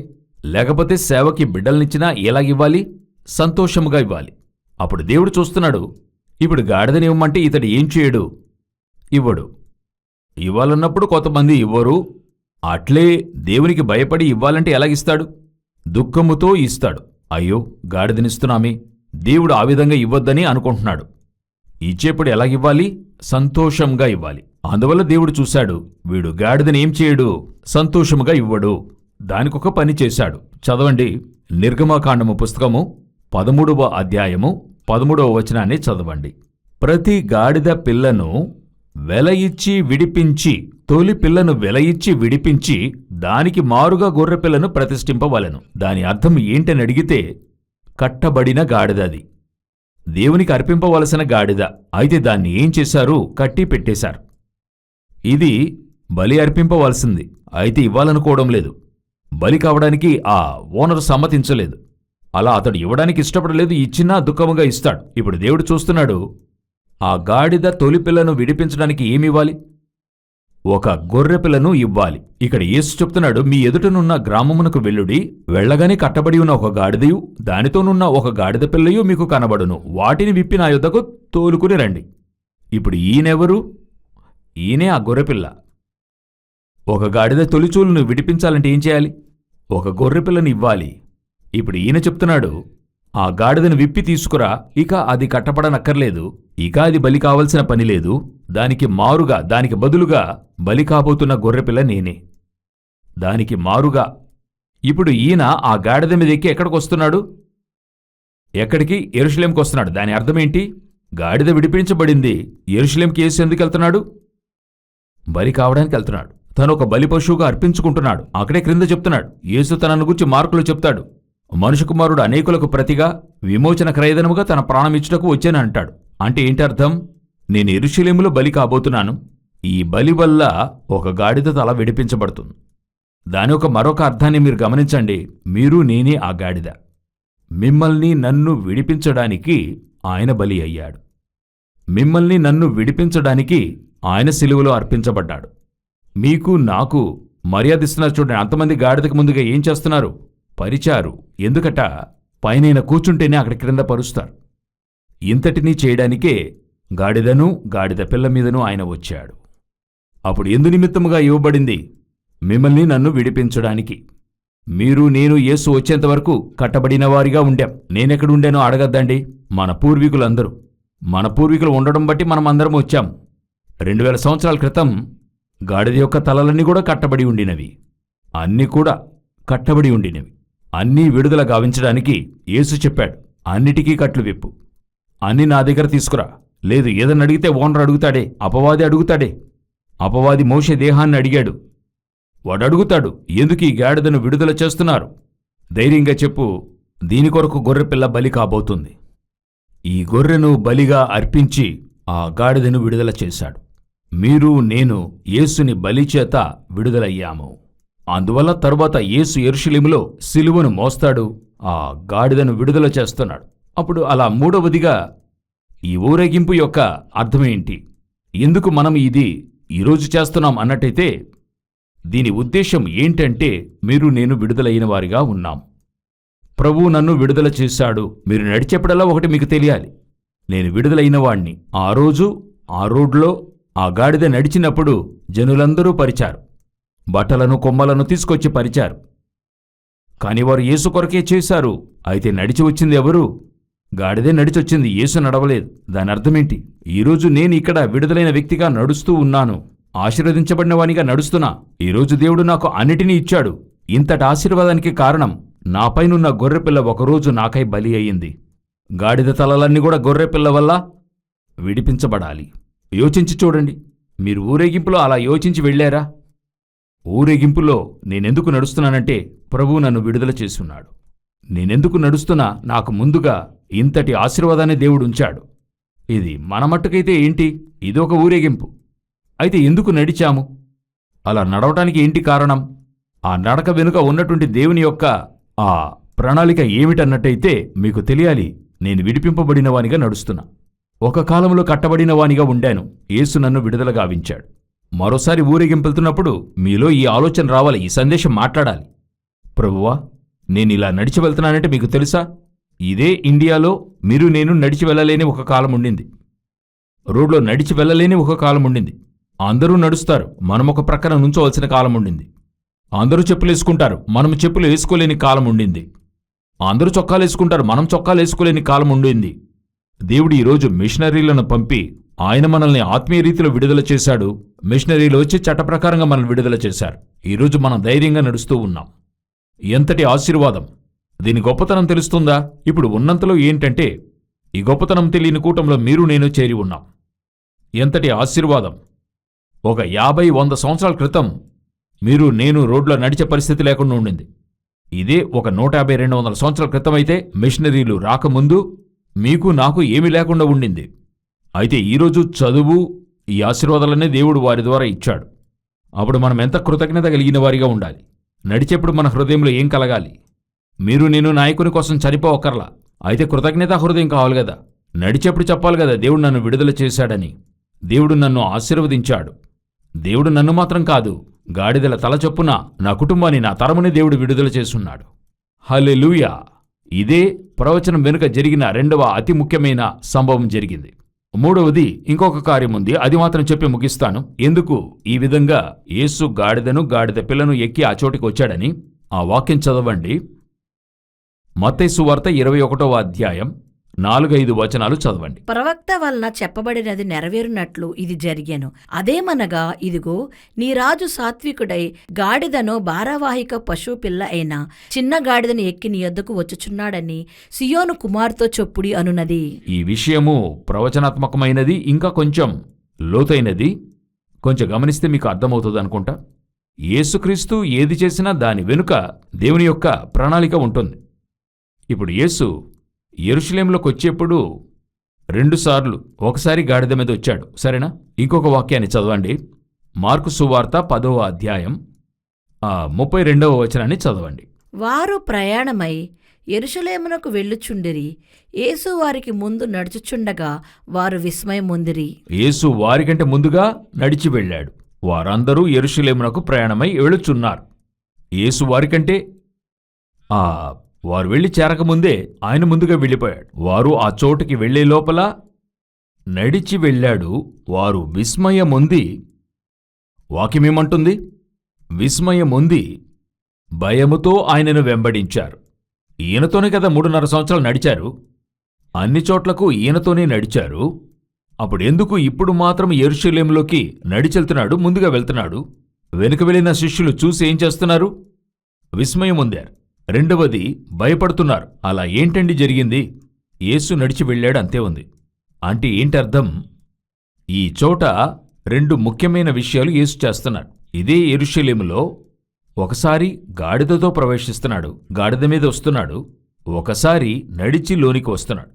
లేకపోతే సేవకి బిడ్డలనిచ్చినా ఎలాగివ్వాలి? సంతోషముగా ఇవ్వాలి. అప్పుడు దేవుడు చూస్తున్నాడు, ఇప్పుడు గాడిదనివ్వమంటే ఇతడు ఏం చేయడు? ఇవ్వడు. ఇవ్వాలన్నప్పుడు కొంతమంది ఇవ్వరు. అట్లే దేవునికి భయపడి ఇవ్వాలంటే ఎలాగిస్తాడు? దుఃఖముతో ఇస్తాడు. అయ్యో, గాడిదనిస్తున్నామే, దేవుడు ఆ విధంగా ఇవ్వొద్దని అనుకుంటున్నాడు. ఇచ్చేప్పుడు ఎలాగివ్వాలి? సంతోషంగా ఇవ్వాలి. అందువల్ల దేవుడు చూశాడు, వీడు గాడిదని ఏం చేయడు? సంతోషముగా ఇవ్వడు. దానికొక పని చేశాడు. చదవండి, నిర్గమకాండము పుస్తకము 13వ అధ్యాయము 13వ వచనాన్ని చదవండి. ప్రతి గాడిద పిల్లను వెల ఇచ్చి విడిపించి, తొలి పిల్లను వెల ఇచ్చి విడిపించి, దానికి మారుగా గొర్రెపిల్లను ప్రతిష్ఠింపవలెను. దాని అర్థం ఏంటని అడిగితే, కట్టబడిన గాడిదది, దేవునికి అర్పింపవలసిన గాడిద. అయితే దాన్ని ఏం చేశారు? కట్టి పెట్టేశారు. ఇది బలి అర్పింపవలసింది, అయితే ఇవ్వాలనుకోవడం లేదు. బలి కావడానికి ఆ ఓనరు సమ్మతించలేదు. అలా అతడు ఇవ్వడానికి ఇష్టపడలేదు. ఇచ్చినా దుఃఖముగా ఇస్తాడు. ఇప్పుడు దేవుడు చూస్తున్నాడు, ఆ గాడిద తొలిపిల్లను విడిపించడానికి ఏమివ్వాలి? ఒక గొర్రెపిల్లను ఇవ్వాలి. ఇక్కడ యేసు చెప్తున్నాడు, మీ ఎదుటనున్న గ్రామమునకు వెళ్ళుడి, వెళ్ళగానే కట్టబడి ఉన్న ఒక గాడిదయు దానితోనున్న ఒక గాడిద పిల్లయు మీకు కనబడును. వాటిని విప్పి నా యొద్దకు తోలుకుని రండి. ఇప్పుడు ఈయనెవరు? ఈయనే ఆ గొర్రెపిల్ల. ఒక గాడిద తొలిచూలును విడిపించాలంటే ఏం చేయాలి? ఒక గొర్రెపిల్లని ఇవ్వాలి. ఇప్పుడు ఈయన చెప్తున్నాడు, ఆ గాడిదను విప్పి తీసుకురా, ఇక అది కట్టబడనక్కర్లేదు, ఇక అది బలి కావలసిన పని లేదు. దానికి మారుగా, దానికి బదులుగా బలి కాబోతున్న గొర్రెపిల్ల నేనే. దానికి మారుగా. ఇప్పుడు ఈయన ఆ గాడిద మీద ఎక్కి ఎక్కడికొస్తున్నాడు? ఎక్కడికి? యెరూషలేంకి వస్తున్నాడు. దాని అర్థమేంటి? గాడిద విడిపించబడింది. యెరూషలేంకి యేసు ఎందుకు వెళ్తున్నాడు? బలి కావడానికి వెళ్తున్నాడు. తను ఒక బలి పశువుగా అర్పించుకుంటున్నాడు. అక్కడే క్రింద చెప్తున్నాడు, యేసు తనను గురించి మార్కులు చెప్తాడు, మనుష్య కుమారుడు అనేకులకు ప్రతిగా విమోచన క్రయధనముగా తన ప్రాణమిచ్చుటకు వచ్చాను అంటాడు. అంటే ఏంటి అర్థం? నేను యెరూషలేములో బలి కాబోతున్నాను. ఈ బలి వల్ల ఒక గాడిద తల విడిపించబడుతుంది. దాని ఒక మరొక అర్థాన్ని మీరు గమనించండి. మీరు నేనే ఆ గాడిద. మిమ్మల్ని నన్ను విడిపించడానికి ఆయన బలి అయ్యాడు. మిమ్మల్ని నన్ను విడిపించడానికి ఆయన సిలువలో అర్పించబడ్డాడు. మీకు నాకు మర్యాదిస్తున్నారు చూడండి. అంతమంది గాడిదకు ముందుగా ఏం చేస్తున్నారు? పరిచారు. ఎందుకట? పైనైన కూర్చుంటేనే అక్కడి క్రింద పరుస్తారు. ఇంతటినీ చేయడానికే గాడిదను, గాడిద పిల్ల మీదను ఆయన వచ్చాడు. అప్పుడు ఎందు నిమిత్తముగా ఇవ్వబడింది? మిమ్మల్ని నన్ను విడిపించడానికి. మీరు నేను యేసు వచ్చేంతవరకు కట్టబడిన వారిగా ఉండాం. నేనెక్కడుండానో అడగద్దండి. మన పూర్వీకులు ఉండడం బట్టి మనం అందరం వచ్చాం. 2000 సంవత్సరాల క్రితం గాడిద యొక్క తలలన్నీ కూడా కట్టబడి ఉండినవి. అన్నీ కూడా కట్టబడి ఉండినవి. అన్నీ విడుదల గావించడానికి యేసు చెప్పాడు, అన్నిటికీ కట్లు విప్పు, అన్నీ నా దగ్గర తీసుకురా. లేదు, ఏదన్నా అడిగితే ఓనర్ అడుగుతాడే, అపవాది అడుగుతాడే. అపవాది మోషే దేహాన్ని అడిగాడు. వాడు అడుగుతాడు, ఎందుకు ఈ గాడిదను విడుదల చేస్తున్నారు? ధైర్యంగా చెప్పు, దీని కొరకు గొర్రెపిల్ల బలి కాబోతుంది. ఈ గొర్రెను బలిగా అర్పించి ఆ గాడిదను విడుదల చేశాడు. మీరు నేను యేసుని బలిచేత విడుదలయ్యాము. అందువల్ల తరువాత యేసు యెరూషలేములో సిలువను మోస్తాడు, ఆ గాడిదను విడుదల చేస్తున్నాడు. అప్పుడు అలా మూడవదిగా ఈ ఊరేగింపు యొక్క అర్థమేంటి? ఎందుకు మనం ఇది ఈరోజు చేస్తున్నాం అన్నట్టయితే, దీని ఉద్దేశం ఏంటంటే, మీరు నేను విడుదలైన వారిగా ఉన్నాం. ప్రభువు నన్ను విడుదల చేశాడు. మీరు నడిచేప్పుడల్లా ఒకటి మీకు తెలియాలి, నేను విడుదలైన వాణ్ణి. ఆ రోజు ఆ రోడ్లో ఆ గాడిద నడిచినప్పుడు జనులందరూ పరిచారు. బట్టలను కొమ్మలను తీసుకొచ్చి పరిచారు. కాని వారు యేసు కొరకే చేశారు. అయితే నడిచి వచ్చింది ఎవరు? గాడిదే నడిచొచ్చింది, యేసు నడవలేదు. దాని అర్థమేంటి? ఈరోజు నేను ఇక్కడ విడుదలైన వ్యక్తిగా నడుస్తూ ఉన్నాను. ఆశీర్వదించబడిన వానిగా నడుస్తున్నా. ఈరోజు దేవుడు నాకు అన్నిటినీ ఇచ్చాడు. ఇంతటి ఆశీర్వాదానికి కారణం, నాపైనున్న గొర్రెపిల్ల ఒకరోజు నాకై బలి అయ్యింది. గాడిద తలలన్నీ కూడా గొర్రెపిల్ల వల్ల విడిపించబడాలి. యోచించి చూడండి. మీరు ఊరేగింపులో అలా యోచించి వెళ్ళారా? ఊరేగింపులో నేనెందుకు నడుస్తున్నానంటే, ప్రభువు నన్ను విడుదల చేసున్నాడు. నేనెందుకు నడుస్తున్నా? నాకు ముందుగా ఇంతటి ఆశీర్వాదాన్ని దేవుడు ఉంచాడు. ఇది మన మట్టుకైతే ఏంటి? ఇదొక ఊరేగింపు. అయితే ఎందుకు నడిచాము? అలా నడవటానికి ఏంటి కారణం? ఆ నడక వెనుక ఉన్నటువంటి దేవుని యొక్క ఆ ప్రణాళిక ఏమిటన్నట్టయితే మీకు తెలియాలి. నేను విడిపింపబడిన వానిగా నడుస్తున్నా. ఒక కాలంలో కట్టబడిన వానిగా ఉండాను. యేసు నన్ను విడుదల గావించాడు. మరోసారి ఊరేగింపెళ్తున్నప్పుడు మీలో ఈ ఆలోచన రావాలి, ఈ సందేశం మాట్లాడాలి. ప్రభువా, నేనిలా నడిచి వెళ్తున్నానంటే మీకు తెలుసా, ఇదే ఇండియాలో మీరు నేను నడిచి వెళ్ళలేని ఒక కాలం ఉండింది. రోడ్లో నడిచి వెళ్ళలేని ఒక కాలం ఉండింది. అందరూ నడుస్తారు, మనం ఒక ప్రక్కన నుంచోవలసిన కాలం ఉండింది. అందరూ చెప్పులేసుకుంటారు, మనం చెప్పులు వేసుకోలేని కాలం ఉండింది. అందరూ చొక్కాలేసుకుంటారు, మనం చొక్కాలేసుకోలేని కాలం ఉండింది. దేవుడు ఈరోజు మిషనరీలను పంపి ఆయన మనల్ని ఆత్మీయ రీతిలో విడుదల చేశాడు. మిషనరీలు వచ్చి చట్టప్రకారంగా మనల్ని విడుదల చేశారు. ఈరోజు మనం ధైర్యంగా నడుస్తూ ఉన్నాం. ఎంతటి ఆశీర్వాదం! దీని గొప్పతనం తెలుస్తుందా? ఇప్పుడు ఉన్నంతలో ఏంటంటే, ఈ గొప్పతనం తెలియని కూటంలో మీరు నేను చేరి ఉన్నాం. ఎంతటి ఆశీర్వాదం! ఒక 50-100 సంవత్సరాల క్రితం మీరు నేను రోడ్లో నడిచే పరిస్థితి లేకుండా ఉండింది. ఇదే ఒక 150-200 సంవత్సరాల క్రితమైతే మిషనరీలు రాకముందు మీకు నాకు ఏమీ లేకుండా ఉండింది. అయితే ఈరోజు చదువు, ఈ ఆశీర్వాదాలనే దేవుడు వారి ద్వారా ఇచ్చాడు. అప్పుడు మనం ఎంత కృతజ్ఞత కలిగిన వారిగా ఉండాలి. నడిచేప్పుడు మన హృదయంలో ఏం కలగాలి? మీరు నేను నాయకుని కోసం చనిపోవక్కర్లా. అయితే కృతజ్ఞతా హృదయం కావాలి కదా. నడిచేప్పుడు చెప్పాలి కదా, దేవుడు నన్ను విడుదల చేశాడని. దేవుడు నన్ను ఆశీర్వదించాడు. దేవుడు నన్ను మాత్రం కాదు, గాడిదల తల చొప్పున నా కుటుంబాన్ని, నా తరముని దేవుడు విడుదల చేసున్నాడు. హల్లెలూయా! ఇదే ప్రవచనం వెనుక జరిగిన రెండవ అతి ముఖ్యమైన సంభవం జరిగింది. మూడవది ఇంకొక కార్యం ఉంది, అది మాత్రం చెప్పి ముగిస్తాను. ఎందుకు ఈ విధంగా యేసు గాడిదను, గాడిద పిల్లను ఎక్కి ఆ చోటికి వచ్చాడని ఆ వాక్యం చదవండి. మత్తయి సువార్త 21వ అధ్యాయం 4-5 వచనాలు చదవండి. ప్రవక్త వలన చెప్పబడినది నెరవేరునట్లు ఇది జరిగెను. అదేమనగా, ఇదిగో నీ రాజు సాత్వికుడై గాడిదను భారవాహిక పశువు పిల్ల అయిన చిన్న గాడిదను ఎక్కి నీ యొద్దకు వచ్చుచున్నాడని సియోను కుమార్తెతో చొప్పుడి అనున్నది. ఈ విషయము ప్రవచనాత్మకమైనది, ఇంకా కొంచెం లోతైనది. కొంచెం గమనిస్తే మీకు అర్థమవుతుంది అనుకుంటా. యేసుక్రీస్తు ఏది చేసినా దాని వెనుక దేవుని యొక్క ప్రణాళిక ఉంటుంది. ఇప్పుడు యేసు యెరూషలేములోకి వచ్చేప్పుడు 2 సార్లు, ఒకసారి గాడిద మీద వచ్చాడు, సరేనా? ఇంకొక వాక్యాన్ని చదవండి. మార్కు సువార్త 10వ అధ్యాయం 32వ వచనాన్ని చదవండి. వారు ప్రయాణమై యెరూషలేమునకు వెళ్ళుచుండిరి. యేసు వారికి ముందు నడుచుచుండగా వారు విస్మయమొందిరి. యేసు వారికంటే ముందుగా నడిచి వెళ్ళాడు. వారందరూ యెరూషలేమునకు ప్రయాణమై వెళ్ళుచున్నారు. యేసు వారికంటే వారు వెళ్లి చేరకముందే ఆయన ముందుగా వెళ్ళిపోయాడు. వారు ఆ చోటుకి వెళ్లే లోపల నడిచి వెళ్ళాడు. వారు విస్మయమొంది, వాక్యమేమంటుంది? విస్మయమొంది భయముతో ఆయనను వెంబడించారు. ఈయనతోనే కదా 3.5 సంవత్సరాలు నడిచారు. అన్ని చోట్లకు ఈయనతోనే నడిచారు. అప్పుడెందుకు ఇప్పుడు మాత్రం యెరూషలేములోకి నడిచెళ్తున్నాడు, ముందుగా వెళ్తున్నాడు? వెనుక వెళ్ళిన శిష్యులు చూసి ఏం చేస్తున్నారు? విస్మయమొందారు. రెండవది, భయపడుతున్నారు. అలా ఏంటండి జరిగింది? యేసు నడిచి వెళ్ళాడు, అంతే ఉంది. అంటే ఏంటర్థం? ఈ చోట 2 ముఖ్యమైన విషయాలు యేసు చేస్తున్నాడు. ఇదే యెరూషలేములో ఒకసారి గాడిదతో ప్రవేశిస్తున్నాడు, గాడిద మీద వస్తున్నాడు. ఒకసారి నడిచి లోనికి వస్తున్నాడు.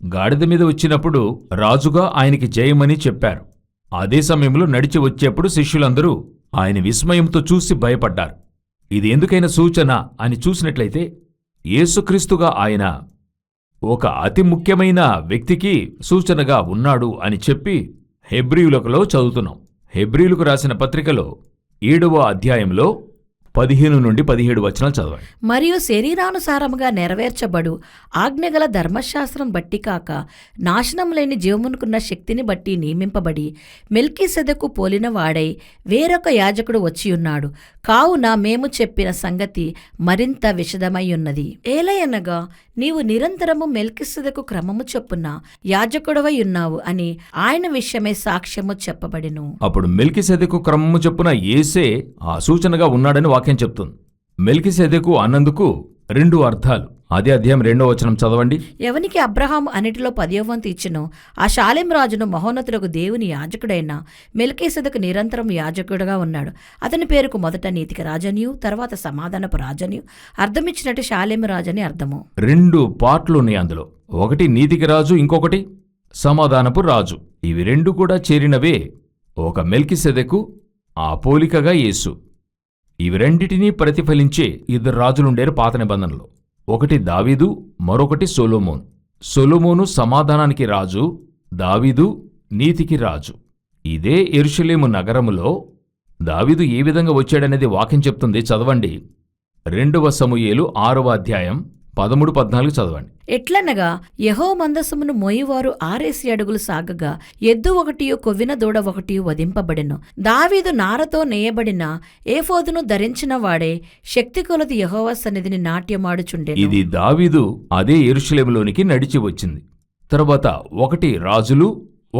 గాడిద మీద వచ్చినప్పుడు రాజుగా ఆయనకి జయమని చెప్పారు. అదే సమయంలో నడిచి వచ్చేప్పుడు శిష్యులందరూ ఆయన విస్మయంతో చూసి భయపడ్డారు. ఇది ఎందుకైనా సూచన అని చూసినట్లయితే, యేసుక్రీస్తుగా ఆయన ఒక అతి ముఖ్యమైన వ్యక్తికి సూచనగా ఉన్నాడు అని చెప్పి హెబ్రీయులలో చదువుతున్నాం. హెబ్రీయులకు రాసిన పత్రికలో 7వ అధ్యాయంలో 15-17 వచనాలు చదవండి. మరియు శరీరానుసారముగా నెరవేర్చబడు ఆజ్ఞగల ధర్మశాస్త్రం బట్టి కాక, నాశనం లేని జీవమునుకున్న శక్తిని బట్టి నియమింపబడి మెల్కీసెదెకు పోలిన వాడై వేరొక యాజకుడు వచ్చియున్నాడు. కావున మేము చెప్పిన సంగతి మరింత విశదమయ్యున్నది. ఏలయనగా నీవు నిరంతరము మెల్కీసెదెకు క్రమము చొప్పున యాజకుడవై ఉన్నావు అని ఆయన విషయమై సాక్ష్యము చెప్పబడెను. అప్పుడు మెల్కీసెదెకు క్రమము చొప్పున యేసే ఆ సూచనగా ఉన్నాడని వాక్యం చెప్తుంది. మెల్కీసెదెకు అన్నందుకు 2 అర్థాలు. అదే అధ్యాయం 2వ వచనం చదవండి. ఎవనికి అబ్రహాము అన్నిటిలో 10వ వంతు ఇచ్చెనో ఆ షాలేం రాజును మహోన్నతులకు దేవుని యాజకుడైన మెల్కీసెదెకు నిరంతరం యాజకుడుగా ఉన్నాడు. అతని పేరుకు మొదట నీతికి రాజనియు, తర్వాత సమాధానపు రాజనియు అర్థమిచ్చినట్టు షాలేం రాజని అర్థము. 2 పార్ట్లున్నాయి అందులో. ఒకటి నీతికి రాజు, ఇంకొకటి సమాధానపు రాజు. ఇవి 2 కూడా చేరినవే ఒక మెల్కీసెదెకు, ఆ పోలికగా యేసు. ఇవి రెండిటినీ ప్రతిఫలించే ఇద్దరు రాజులుండేరు పాత నిబంధనలో. ఒకటి దావీదు, మరొకటి సొలొమోను. సొలొమోను సమాధానానికి రాజు, దావీదు నీతికి రాజు. ఇదే యెరూషలేము నగరములో దావీదు ఏ విధంగా వచ్చాడనేది వాక్యం చెప్తుంది. చదవండి. 2వ సమూయేలు 6వ అధ్యాయం 13-14 చదవండి. ఎట్లనగా యెహోవా మందసమును మోయివారు 6 అడుగులు సాగగా ఎద్దు ఒకటియు కొవ్విన దూడ ఒకటియు వధింపబడెను. దావీదు నారతో నేయబడిన ఏఫోదును ధరించిన వాడే శక్తి కొలది యెహోవా సన్నిధిని నాట్యమాడుచుండెను. ఇది దావీదు అదే యెరూషలేములోనికి నడిచి వచ్చింది. తరువాత 1 రాజులు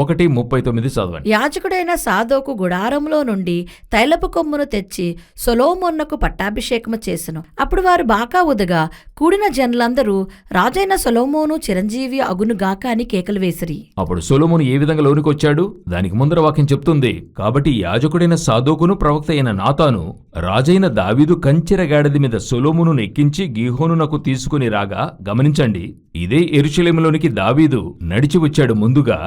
1:39 చదవండి. యాజకుడైన సాదోకు గుడారంలో నుండి తైలపు కొమ్మును తెచ్చి సొలొమోనుకు పట్టాభిషేకము చేసెను. అప్పుడు వారు బాకా ఉదగా కూడిన జనులందరూ రాజైన సొలొమోను చిరంజీవి అగునుగాక అని కేకలు వేసిరి. అప్పుడు సొలొమోను ఏ విధంగా లోనికొచ్చాడు? దానికి ముందర వాక్యం చెప్తుంది. కాబట్టి యాజకుడైన సాదోకును ప్రవక్త అయిన నాతాను రాజైన దావీదు కంచెర గాడిద మీద సొలొమోనును ఎక్కించి గీహోనునకు తీసుకుని రాగా గమనించండి. ఇదే యెరూషలేములోనికి దావీదు నడిచి వచ్చాడు. ముందుగా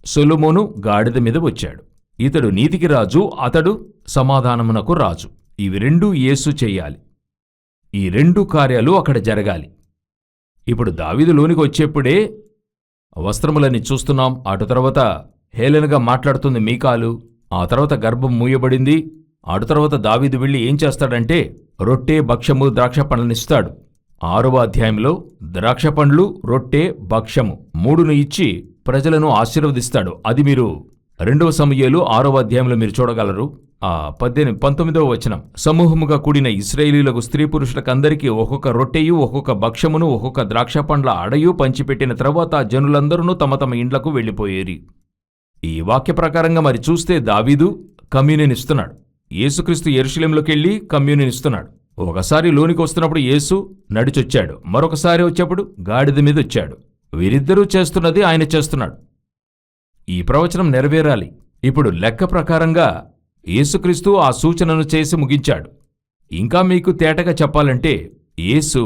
సొలొమోను గాడిద మీద వచ్చాడు. ఇతడు నీతికి రాజు, అతడు సమాధానమునకు రాజు. ఇవి రెండూ యేసు చెయ్యాలి. ఈ 2 కార్యాలు అక్కడ జరగాలి. ఇప్పుడు దావీదు లోనికి వచ్చేప్పుడే వస్త్రములని చూస్తున్నాం. అటు తర్వాత హేళనగా మాట్లాడుతుంది మీకాలు. ఆ తర్వాత గర్భం మూయబడింది. అటు తర్వాత దావీదు వెళ్ళి ఏం చేస్తాడంటే రొట్టె, భక్ష్యము, ద్రాక్ష పండ్లనిస్తాడు. 6వ అధ్యాయంలో ద్రాక్ష పండ్లు, రొట్టె, భక్ష్యము 3ను ఇచ్చి ప్రజలను ఆశీర్వదిస్తాడు. అది మీరు 2వ సమూయేలు 6వ అధ్యాయంలో మీరు చూడగలరు. 19వ వచనం. సమూహముగా కూడిన ఇశ్రాయేలీయులకు స్త్రీ పురుషులకందరికీ ఒక్కొక్క రొట్టెయు, ఒక్కొక్క భక్ష్యమును, ఒక్కొక్క ద్రాక్ష పండ్ల అడయు పంచిపెట్టిన తర్వాత జనులందరూ తమ తమ ఇండ్లకు వెళ్ళిపోయేరి. ఈ వాక్య ప్రకారంగా మరి చూస్తే దావీదు కమ్యూనియన్ ఇస్తున్నాడు. యేసుక్రీస్తు యెరూషలేములోకెళ్ళి కమ్యూనియన్ ఇస్తున్నాడు. ఒకసారి లోనికి వస్తున్నప్పుడు యేసు నడిచొచ్చాడు, మరొకసారి వచ్చేప్పుడు గాడిద మీద వచ్చాడు. వీరిద్దరూ చేస్తున్నది ఆయన చేస్తున్నాడు. ఈ ప్రవచనం నెరవేరాలి. ఇప్పుడు లెక్క ప్రకారంగా యేసుక్రీస్తు ఆ సూచనను చేసి ముగించాడు. ఇంకా మీకు తేటగా చెప్పాలంటే యేసు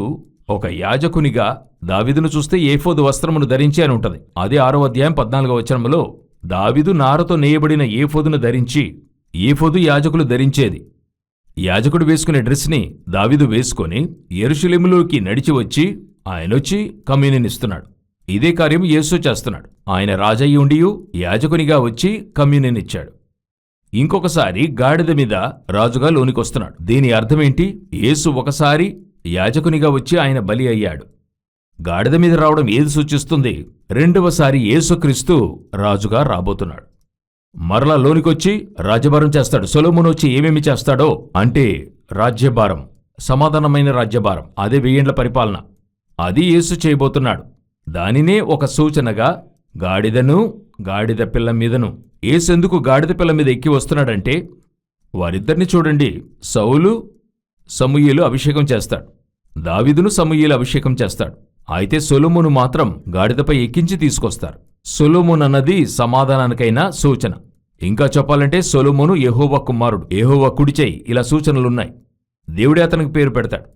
ఒక యాజకునిగా దావీదును చూస్తే ఏఫోదు వస్త్రమును ధరించి అని ఉంటది. అదే 6వ అధ్యాయం 14వ వచనంలో దావీదు నారతో నేయబడిన ఏఫోదును ధరించి, ఏఫోదు యాజకులు ధరించేది. యాజకుడు వేసుకునే డ్రెస్ని దావీదు వేసుకొని యెరూషలేములోకి నడిచి వచ్చి ఆయనొచ్చి కమ్యూనియన్ ఇస్తున్నాడు. ఇదే కార్యం యేసు చేస్తున్నాడు. ఆయన రాజయ్యి ఉండియు యాజకునిగా వచ్చి కమ్యూనియన్ ఇచ్చాడు. ఇంకొకసారి గాడిద మీద రాజుగా లోనికొస్తున్నాడు. దీని అర్థమేంటి? యేసు ఒకసారి యాజకునిగా వచ్చి ఆయన బలి అయ్యాడు. గాడిద మీద రావడం ఏది సూచిస్తుంది? 2వసారి యేసుక్రీస్తు రాజుగా రాబోతున్నాడు. మరలా లోనికొచ్చి రాజ్యభారం చేస్తాడు. సొలొమోను వచ్చి ఏమేమి చేస్తాడో అంటే రాజ్యభారం, సమాధానమైన రాజ్యభారం, అదే 1000 ఏండ్ల పరిపాలన, అది యేసు చేయబోతున్నాడు. దానినే ఒక సూచనగా గాడిదను, గాడిద పిల్ల మీదను. యేసెందుకు గాడిద పిల్ల మీద ఎక్కి వస్తున్నాడంటే వారిద్దరిని చూడండి. సౌలు సమూయేలు అభిషేకం చేస్తాడు, దావీదును సమూయేలు అభిషేకం చేస్తాడు. అయితే సొలొమోను మాత్రం గాడిదపై ఎక్కించి తీసుకొస్తారు. సొలొమోను అన్నది సమాధానానికైనా సూచన. ఇంకా చెప్పాలంటే సొలొమోను యెహోవా కుమారుడు, యెహోవా కుడిచేయి, ఇలా సూచనలున్నాయి. దేవుడే అతనికి పేరు పెడతాడు.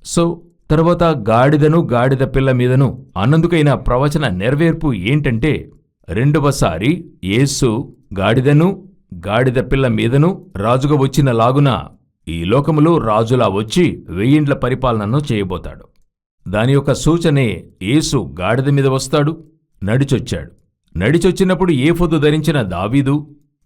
సో తర్వాత గాడిదను, గాడిద పిల్ల మీదను అన్నందుకైన ప్రవచన నెరవేర్పు ఏంటంటే 2వసారి యేసు గాడిదను, గాడిద పిల్ల మీదను రాజుగా వచ్చిన లాగున ఈ లోకములో రాజులా వచ్చి 1000 ఏండ్ల పరిపాలనను చేయబోతాడు. దాని యొక్క సూచనే యేసు గాడిద మీద వస్తాడు, నడిచొచ్చాడు. నడిచొచ్చినప్పుడు ఏఫోదు ధరించిన దావీదు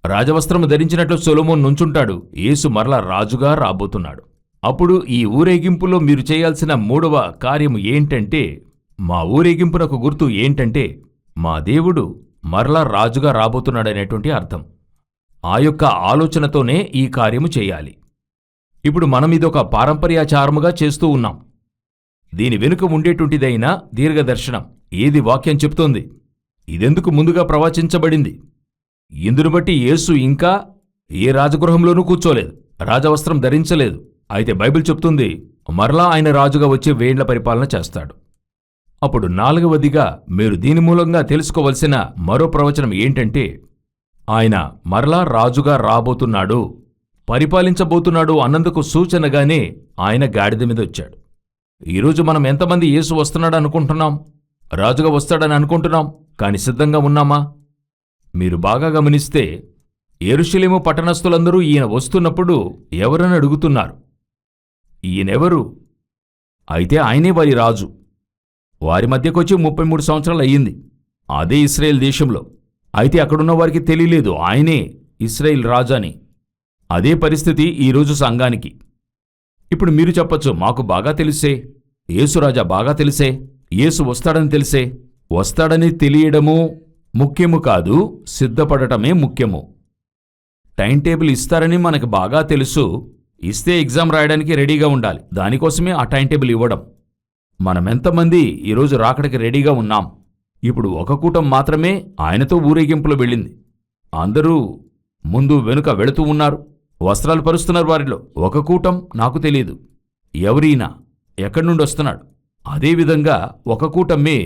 రాజవస్త్రము ధరించినట్లు సొలొమోను నుంచుంటాడు. యేసు మరలా రాజుగా రాబోతున్నాడు. అప్పుడు ఈ ఊరేగింపులో మీరు చేయాల్సిన 3వ కార్యము ఏంటంటే, మా ఊరేగింపునకు గుర్తు ఏంటంటే మా దేవుడు మరలా రాజుగా రాబోతున్నాడనేటువంటి అర్థం. ఆ యొక్క ఆలోచనతోనే ఈ కార్యము చేయాలి. ఇప్పుడు మనం ఇదొక పారంపర్యాచారముగా చేస్తూ ఉన్నాం. దీని వెనుక ఉండేటువంటిదైనా దీర్ఘదర్శనం. ఏది వాక్యం చెప్తోంది? ఇదెందుకు ముందుగా ప్రవచించబడింది? ఇందును బట్టి యేసు ఇంకా ఏ రాజగృహంలోనూ కూర్చోలేదు, రాజవస్త్రం ధరించలేదు. అయితే బైబిల్ చెప్తుంది మరలా ఆయన రాజుగా వచ్చి 1000 ఏండ్ల పరిపాలన చేస్తాడు. అప్పుడు 4వదిగా మీరు దీని మూలంగా తెలుసుకోవలసిన మరో ప్రవచనం ఏంటంటే ఆయన మరలా రాజుగా రాబోతున్నాడు, పరిపాలించబోతున్నాడు అన్నందుకు సూచనగానే ఆయన గాడిద మీద వచ్చాడు. ఈరోజు మనం ఎంతమంది యేసు వస్తున్నాడు అనుకుంటున్నాం, రాజుగా వస్తాడని అనుకుంటున్నాం, కాని సిద్ధంగా ఉన్నామా? మీరు బాగా గమనిస్తే యెరూషలేము పట్టణస్థులందరూ ఈయన వస్తున్నప్పుడు ఎవరని అడుగుతున్నారు? ఈయనెవరు? అయితే ఆయనే వారి రాజు. వారి మధ్యకొచ్చి 33 సంవత్సరాలు అయ్యింది. అదే ఇశ్రాయేల్ దేశంలో. అయితే అక్కడున్న వారికి తెలియలేదు ఆయనే ఇశ్రాయేల్ రాజు అని. అదే పరిస్థితి ఈరోజు సంఘానికి. ఇప్పుడు మీరు చెప్పొచ్చు, మాకు బాగా తెలిసే, యేసురాజా బాగా తెలిసే, యేసు వస్తాడని తెలిసే. వస్తాడని తెలియడము ముఖ్యము కాదు, సిద్ధపడటమే ముఖ్యము. టైం టేబుల్ ఇస్తారని మనకు బాగా తెలుసు. ఇస్తే ఎగ్జామ్ రాయడానికి రెడీగా ఉండాలి. దానికోసమే ఆ టైం టేబుల్ ఇవ్వడం. మనమెంతమంది ఈరోజు రాకడికి రెడీగా ఉన్నాం? ఇప్పుడు ఒక కూటం మాత్రమే ఆయనతో ఊరేగింపులో వెళ్ళింది. అందరూ ముందు వెనుక వెళుతూ ఉన్నారు, వస్త్రాలు పరుస్తున్నారు. వారిలో ఒక కూటం నాకు తెలియదు ఎవరైనా ఎక్కడి నుండి వస్తున్నాడు. అదేవిధంగా ఒక కూటమే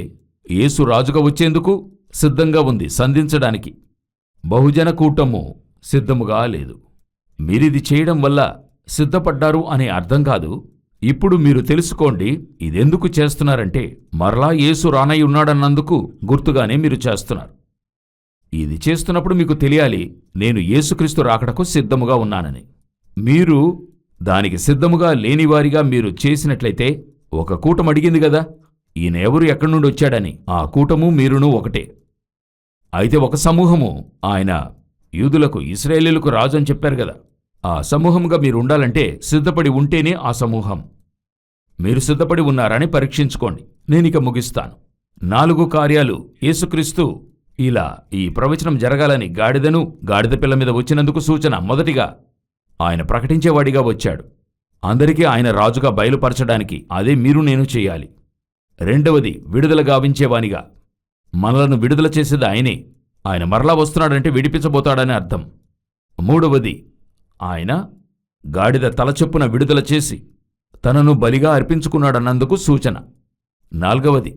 యేసు రాజుగా వచ్చేందుకు సిద్ధంగా ఉంది, సంధించడానికి. బహుజన కూటము సిద్ధముగా లేదు. మీరిది చేయడం వల్ల సిద్ధపడ్డారు అనే అర్థం కాదు. ఇప్పుడు మీరు తెలుసుకోండి, ఇదెందుకు చేస్తున్నారంటే మరలా యేసు రానై ఉన్నాడన్నందుకు గుర్తుగానే మీరు చేస్తున్నారు. ఇది చేస్తున్నప్పుడు మీకు తెలియాలి, నేను యేసుక్రీస్తు రాకడకు సిద్ధముగా ఉన్నానని. మీరు దానికి సిద్ధముగా లేనివారిగా మీరు చేసినట్లయితే, ఒక కూటం అడిగింది గదా, ఈయన ఎవరు, ఎక్కడి నుండి వచ్చాడని. ఆ కూటము మీరును ఒకటే. అయితే ఒక సమూహము ఆయన యూదులకు, ఇశ్రాయేలీయులకు రాజు అని చెప్పారు గదా, ఆ సమూహంగా మీరు ఉండాలంటే సిద్ధపడి ఉంటేనే ఆ సమూహం. మీరు సిద్ధపడి ఉన్నారని పరీక్షించుకోండి. నేనిక ముగిస్తాను. 4 కార్యాలు యేసుక్రీస్తు ఇలా ఈ ప్రవచనం జరగాలని గాడిదను, గాడిద పిల్ల మీద వచ్చినందుకు సూచన. మొదటిగా ఆయన ప్రకటించేవాడిగా వచ్చాడు, అందరికీ ఆయన రాజుగా బయలుపరచడానికి. అదే మీరు నేను చేయాలి. రెండవది విడుదల గావించేవానిగా. మనలను విడుదల చేసేది ఆయనే. ఆయన మరలా వస్తున్నాడంటే విడిపించబోతాడని అర్థం. మూడవది ఆయన గాడిద తలచొప్పున విడుదల చేసి తనను బలిగా అర్పించుకున్నాడన్నందుకు సూచన. 4వది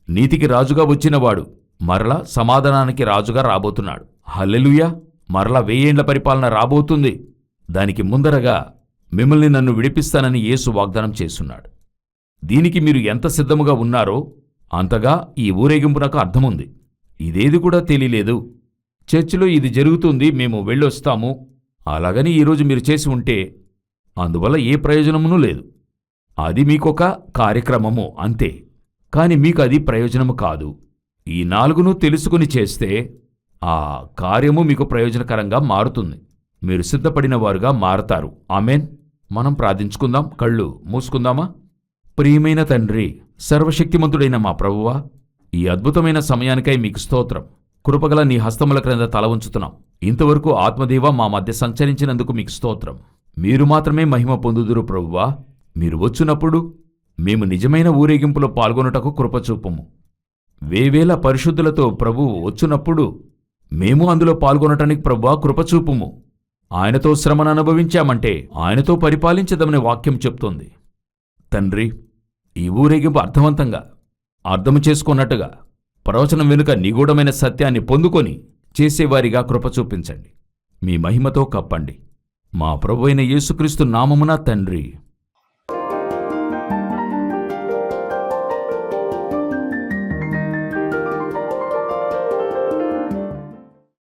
నీతికి రాజుగా వచ్చినవాడు మరలా సమాధానానికి రాజుగా రాబోతున్నాడు. హల్లెలూయా! మరలా 1000 ఏండ్ల పరిపాలన రాబోతుంది. దానికి ముందరగా మిమ్మల్ని నన్ను విడిపిస్తానని యేసు వాగ్దానం చేస్తున్నాడు. దీనికి మీరు ఎంత సిద్ధముగా ఉన్నారో అంతగా ఈ ఊరేగింపునకు అర్థముంది. ఇదేది కూడా తెలియలేదు, చర్చిలో ఇది జరుగుతుంది, మేము వెళ్ళొస్తాము అలాగని ఈరోజు మీరు చేసి ఉంటే అందువల్ల ఏ ప్రయోజనమునూ లేదు. అది మీకొక కార్యక్రమము అంతే, కాని మీకు అది ప్రయోజనము కాదు. ఈ 4ను తెలుసుకుని చేస్తే ఆ కార్యము మీకు ప్రయోజనకరంగా మారుతుంది. మీరు సిద్ధపడిన వారుగా మారతారు. ఆమెన్. మనం ప్రార్థించుకుందాం. కళ్ళు మూసుకుందామా? ప్రియమైన తండ్రి, సర్వశక్తిమంతుడైన మా ప్రభువా, ఈ అద్భుతమైన సమయానికై మీకు స్తోత్రం. కృపగల నీ హస్తముల క్రింద తల ఉంచుతున్నాం. ఇంతవరకు ఆత్మదేవ మా మధ్య సంచరించినందుకు మీకు స్తోత్రం. మీరు మాత్రమే మహిమ పొందుదురు ప్రభువా. మీరు వచ్చినప్పుడు మేము నిజమైన ఊరేగింపులో పాల్గొనుటకు కృపచూపము. వేవేల పరిశుద్ధులతో ప్రభువు వచ్చినప్పుడు మేము అందులో పాల్గొనటానికి ప్రభువా కృపచూపుము. ఆయనతో శ్రమను అనుభవించామంటే ఆయనతో పరిపాలించదమని వాక్యం చెప్తోంది. తండ్రి, ఈ ఊరేగింపు అర్థవంతంగా అర్థము చేసుకున్నట్టుగా ప్రవచనం వెనుక నిగూఢమైన సత్యాన్ని పొందుకొని చేసేవారిగా కృప చూపించండి. మీ మహిమతో కప్పండి. మా ప్రభువైన యేసుక్రీస్తు నామమున తండ్రి.